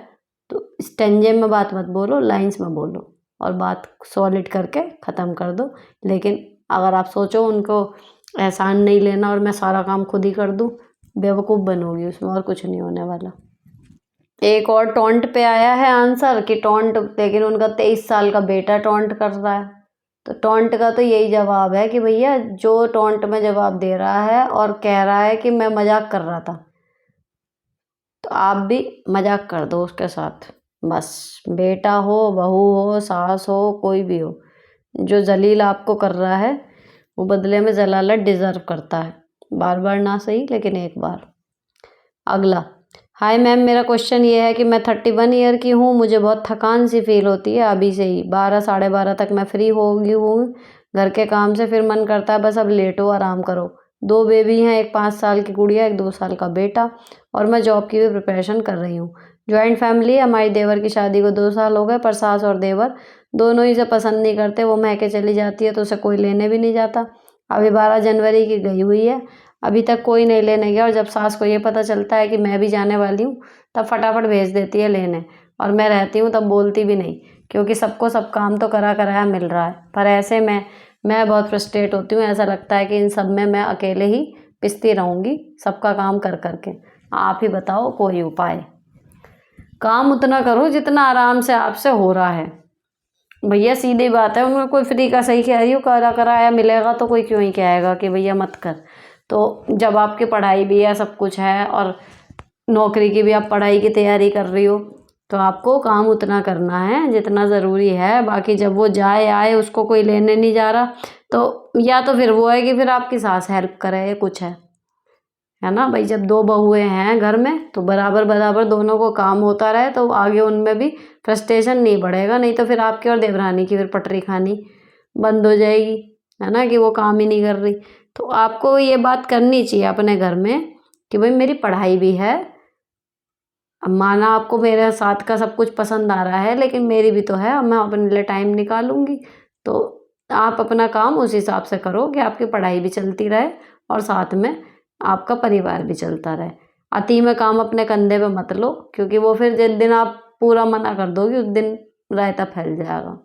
तो स्टेंजे में बात मत बोलो, लाइंस में बोलो और बात सॉलिड करके ख़त्म कर दो। लेकिन अगर आप सोचो उनको एहसान नहीं लेना और मैं सारा काम खुद ही कर दूँ, बेवकूफ़ बनोगी उसमें, और कुछ नहीं होने वाला। एक और टॉन्ट पे आया है आंसर कि टॉन्ट, लेकिन उनका 23 साल का बेटा टॉन्ट कर रहा है। तो टॉन्ट का तो यही जवाब है कि भैया जो टॉन्ट में जवाब दे रहा है और कह रहा है कि मैं मजाक कर रहा था, तो आप भी मजाक कर दो उसके साथ। बस बेटा हो, बहू हो, सास हो, कोई भी हो, जो जलील आपको कर रहा है वो बदले में जलालत डिज़र्व करता है। बार बार ना सही, लेकिन एक बार। अगला, हाय मैम, मेरा क्वेश्चन ये है कि मैं 31 ईयर की हूँ, मुझे बहुत थकान सी फील होती है अभी से ही। 12 साढ़े 12 तक मैं फ्री हो गई हूँ घर के काम से, फिर मन करता है बस अब लेटो आराम करो। 2 बेबी हैं, एक 5 साल की गुड़िया, एक 2 साल का बेटा, और मैं जॉब की भी प्रिपरेशन कर रही हूँ। जॉइंट फैमिली है, हमारी देवर की शादी को 2 साल हो गए, पर सास और देवर दोनों ही इसे पसंद नहीं करते। वो महके चली जाती है तो उसे कोई लेने भी नहीं जाता। अभी 12 जनवरी की गई हुई है, अभी तक कोई नहीं लेने गया, और जब सास को ये पता चलता है कि मैं भी जाने वाली हूँ तब फटाफट भेज देती है लेने, और मैं रहती हूँ तब बोलती भी नहीं, क्योंकि सबको सब काम तो करा कराया मिल रहा है। पर ऐसे में मैं बहुत फ्रस्ट्रेट होती हूँ, ऐसा लगता है कि इन सब में मैं अकेले ही पिसती रहूँगी सबका काम कर करके। आप ही बताओ कोई उपाय। काम उतना करो जितना आराम से आपसे हो रहा है। भैया सीधी बात है, उनको कोई फ्री का, सही कह रही हो, करा कराया मिलेगा तो कोई क्यों ही कहेगा कि भैया मत कर। तो जब आपकी पढ़ाई भी है, सब कुछ है, और नौकरी की भी आप पढ़ाई की तैयारी कर रही हो, तो आपको काम उतना करना है जितना ज़रूरी है। बाकी जब वो जाए आए उसको कोई लेने नहीं जा रहा, तो या तो फिर वो है कि फिर आपकी सास हेल्प करे, या कुछ है ना भाई। जब 2 बहुएं हैं घर में तो बराबर बराबर दोनों को काम होता रहे, तो आगे उनमें भी फ्रस्ट्रेशन नहीं बढ़ेगा। नहीं तो फिर आपकी और देवरानी की फिर पटरी खानी बंद हो जाएगी, है ना, कि वो काम ही नहीं कर रही। तो आपको ये बात करनी चाहिए अपने घर में कि भाई मेरी पढ़ाई भी है, अब माना आपको मेरे साथ का सब कुछ पसंद आ रहा है, लेकिन मेरी भी तो है, अब मैं अपने लिए टाइम निकालूंगी। तो आप अपना काम उस हिसाब से करो कि आपकी पढ़ाई भी चलती रहे और साथ में आपका परिवार भी चलता रहे। अति में काम अपने कंधे पे मत लो, क्योंकि वो फिर जिस दिन आप पूरा मना कर दोगे उस दिन रायता फैल जाएगा।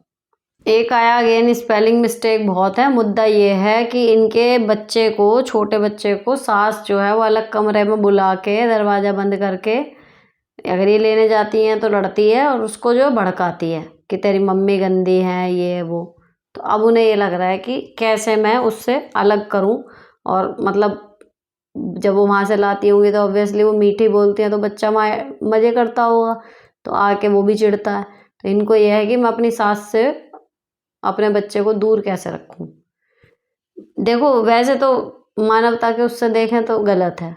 एक आया अगेन, स्पेलिंग मिस्टेक बहुत है। मुद्दा ये है कि इनके बच्चे को, छोटे बच्चे को, सास जो है वो अलग कमरे में बुला के दरवाज़ा बंद करके, अगर ये लेने जाती हैं तो लड़ती है, और उसको जो है भड़काती है कि तेरी मम्मी गंदी है, ये वो। तो अब उन्हें ये लग रहा है कि कैसे मैं उससे अलग करूं, और मतलब जब वो वहाँ से लाती होंगी तो ऑब्वियसली वो मीठी बोलती हैं, तो बच्चा मज़े करता होगा, तो आके वो भी चिढ़ता है। तो इनको ये है कि मैं अपनी सास से अपने बच्चे को दूर कैसे रखूं। देखो वैसे तो मानवता के उससे देखें तो गलत है,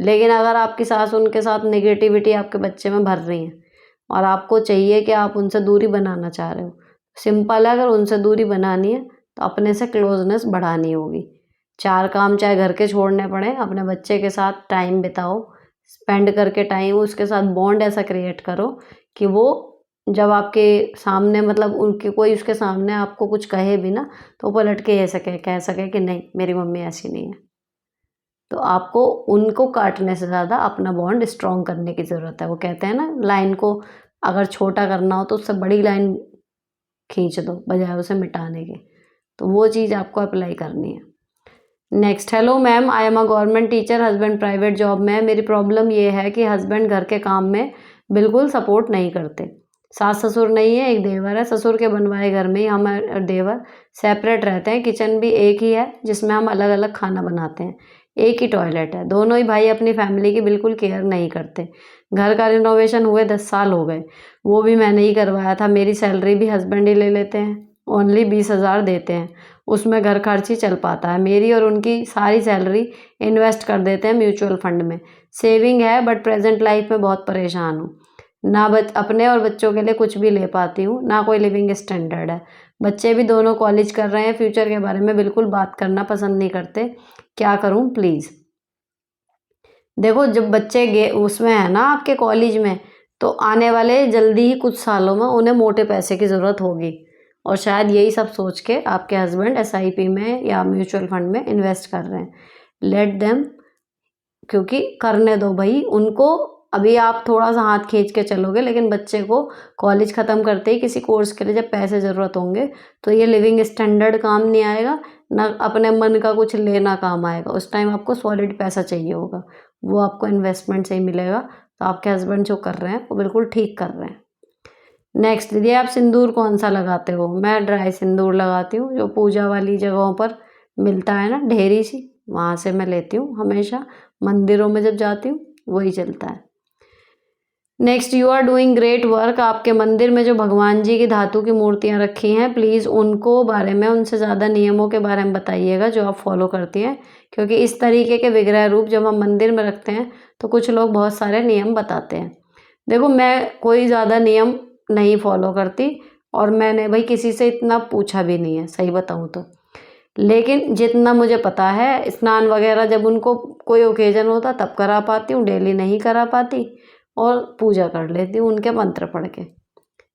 लेकिन अगर आपकी सास उनके साथ नेगेटिविटी आपके बच्चे में भर रही है और आपको चाहिए कि आप उनसे दूरी बनाना चाह रहे हो, सिंपल है, अगर उनसे दूरी बनानी है तो अपने से क्लोजनेस बढ़ानी होगी। 4 काम चाहे घर के छोड़ने पड़े, अपने बच्चे के साथ टाइम बिताओ, स्पेंड करके टाइम उसके साथ बॉन्ड ऐसा क्रिएट करो कि वो जब आपके सामने, मतलब उनके कोई उसके सामने आपको कुछ कहे भी ना, तो पलट के ऐसे कह सके कि नहीं मेरी मम्मी ऐसी नहीं है। तो आपको उनको काटने से ज़्यादा अपना बॉन्ड स्ट्रॉन्ग करने की ज़रूरत है। वो कहते हैं ना, लाइन को अगर छोटा करना हो तो उससे बड़ी लाइन खींच दो बजाय उसे मिटाने के। तो वो चीज़ आपको अप्लाई करनी है। Next, hello ma'am, I am a government teacher, husband private job में है। मेरी प्रॉब्लम ये है कि हस्बैंड घर के काम में बिल्कुल सपोर्ट नहीं करते। सास ससुर नहीं है, एक देवर है। ससुर के बनवाए घर में ही हम और देवर सेपरेट रहते हैं। किचन भी एक ही है जिसमें हम अलग अलग खाना बनाते हैं। एक ही टॉयलेट है। दोनों ही भाई अपनी फैमिली की बिल्कुल केयर नहीं करते। घर का रिनोवेशन हुए 10 साल हो गए, वो भी मैंने ही करवाया था। मेरी सैलरी भी हस्बैंड ही ले लेते हैं, ओनली 20,000 देते हैं, उसमें घर खर्च ही चल पाता है। मेरी और उनकी सारी सैलरी इन्वेस्ट कर देते हैं म्यूचुअल फंड में। सेविंग है बट प्रेजेंट लाइफ में बहुत परेशान हूँ। ना अपने और बच्चों के लिए कुछ भी ले पाती हूँ, ना कोई लिविंग स्टैंडर्ड है। बच्चे भी दोनों कॉलेज कर रहे हैं, फ्यूचर के बारे में बिल्कुल बात करना पसंद नहीं करते। क्या करूँ प्लीज़। देखो जब बच्चे उसमें है ना आपके कॉलेज में, तो आने वाले जल्दी ही कुछ सालों में उन्हें मोटे पैसे की ज़रूरत होगी, और शायद यही सब सोच के आपके हस्बैंड एसआईपी में या म्यूचुअल फंड में इन्वेस्ट कर रहे हैं। लेट देम, क्योंकि करने दो भाई उनको। अभी आप थोड़ा सा हाथ खींच के चलोगे, लेकिन बच्चे को कॉलेज ख़त्म करते ही किसी कोर्स के लिए जब पैसे ज़रूरत होंगे, तो ये लिविंग स्टैंडर्ड काम नहीं आएगा, ना अपने मन का कुछ लेना काम आएगा। उस टाइम आपको सॉलिड पैसा चाहिए होगा, वो आपको इन्वेस्टमेंट से ही मिलेगा। तो आपके हस्बैंड जो कर रहे हैं वो बिल्कुल ठीक कर रहे हैं। नेक्स्ट दीदी, आप सिंदूर कौन सा लगाते हो? मैं ड्राई सिंदूर लगाती हूँ, जो पूजा वाली जगहों पर मिलता है ना ढेरी सी, वहाँ से मैं लेती हूँ हमेशा। मंदिरों में जब जाती हूँ वही चलता है। Next, you are doing great work. आपके मंदिर में जो भगवान जी की धातु की मूर्तियाँ रखी हैं, प्लीज़ उनको बारे में, उनसे ज़्यादा नियमों के बारे में बताइएगा जो आप फॉलो करती हैं, क्योंकि इस तरीके के विग्रह रूप जब हम मंदिर में रखते हैं तो कुछ लोग बहुत सारे नियम बताते हैं। देखो, मैं कोई ज़्यादा नियम नहीं फॉलो करती और मैंने भाई किसी से इतना पूछा भी नहीं है, सही बताऊँ तो। लेकिन जितना मुझे पता है, स्नान वगैरह जब उनको कोई ओकेजन होता तब करा पाती हूँ, डेली नहीं करा पाती, और पूजा कर लेती हूँ उनके मंत्र पढ़ के।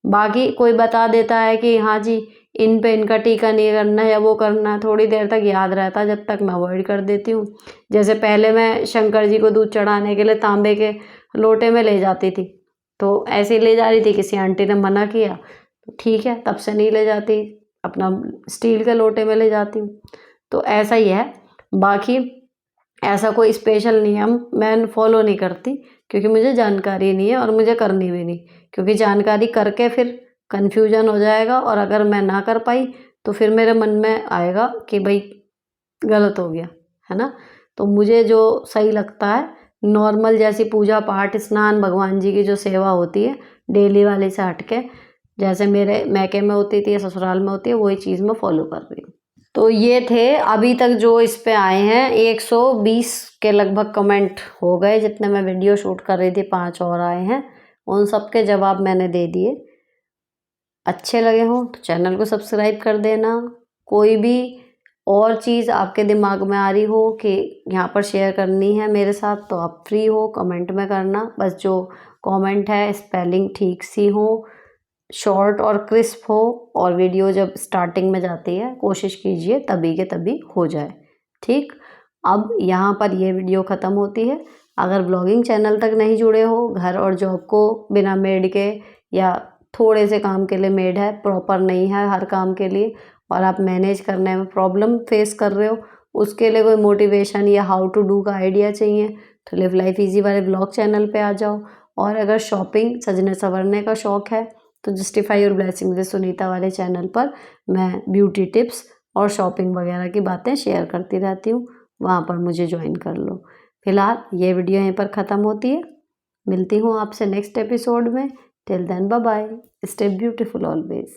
बाकी कोई बता देता है कि हाँ जी, इन पे इनका टीका नहीं करना है या वो करना है, थोड़ी देर तक याद रहता है, जब तक मैं अवॉइड कर देती हूँ। जैसे पहले मैं शंकर जी को दूध चढ़ाने के लिए तांबे के लोटे में ले जाती थी, तो ऐसे ही ले जा रही थी, किसी आंटी ने मना किया, तो ठीक है, तब से नहीं ले जाती, अपना स्टील के लोटे में ले जाती हूँ। तो ऐसा ही है। बाकी ऐसा कोई स्पेशल नियम मैं फॉलो नहीं करती, क्योंकि मुझे जानकारी नहीं है और मुझे करनी भी नहीं, क्योंकि जानकारी करके फिर कन्फ्यूजन हो जाएगा, और अगर मैं ना कर पाई तो फिर मेरे मन में आएगा कि भाई गलत हो गया, है ना। तो मुझे जो सही लगता है, नॉर्मल जैसी पूजा पाठ, स्नान, भगवान जी की जो सेवा होती है डेली वाले से हट के, जैसे मेरे मैके में होती थी या ससुराल में होती है, वही चीज़ मैं फॉलो कर रही हूँ। तो ये थे अभी तक जो इस पे आए हैं, 120 के लगभग कमेंट हो गए। जितने मैं वीडियो शूट कर रही थी 5 और आए हैं, उन सब के जवाब मैंने दे दिए। अच्छे लगे हों तो चैनल को सब्सक्राइब कर देना। कोई भी और चीज़ आपके दिमाग में आ रही हो कि यहाँ पर शेयर करनी है मेरे साथ, तो आप फ्री हो कमेंट में करना। बस जो कमेंट है स्पेलिंग ठीक सी हो, शॉर्ट और क्रिस्प हो, और वीडियो जब स्टार्टिंग में जाती है कोशिश कीजिए तभी के तभी हो जाए, ठीक। अब यहाँ पर ये वीडियो ख़त्म होती है। अगर ब्लॉगिंग चैनल तक नहीं जुड़े हो, घर और जॉब को बिना मेड के या थोड़े से काम के लिए मेड है, प्रॉपर नहीं है हर काम के लिए, और आप मैनेज करने में प्रॉब्लम फेस कर रहे हो, उसके लिए कोई मोटिवेशन या हाउ टू डू का आइडिया चाहिए, तो लिव लाइफ ईजी वाले ब्लॉग चैनल पे आ जाओ। और अगर शॉपिंग, सजने संवरने का शौक़ है, तो justify your blessing with Sunita वाले चैनल पर मैं ब्यूटी टिप्स और शॉपिंग वगैरह की बातें शेयर करती रहती हूँ, वहाँ पर मुझे ज्वाइन कर लो। फिलहाल ये वीडियो यहीं पर ख़त्म होती है। मिलती हूँ आपसे नेक्स्ट एपिसोड में। Till then bye bye, stay beautiful always.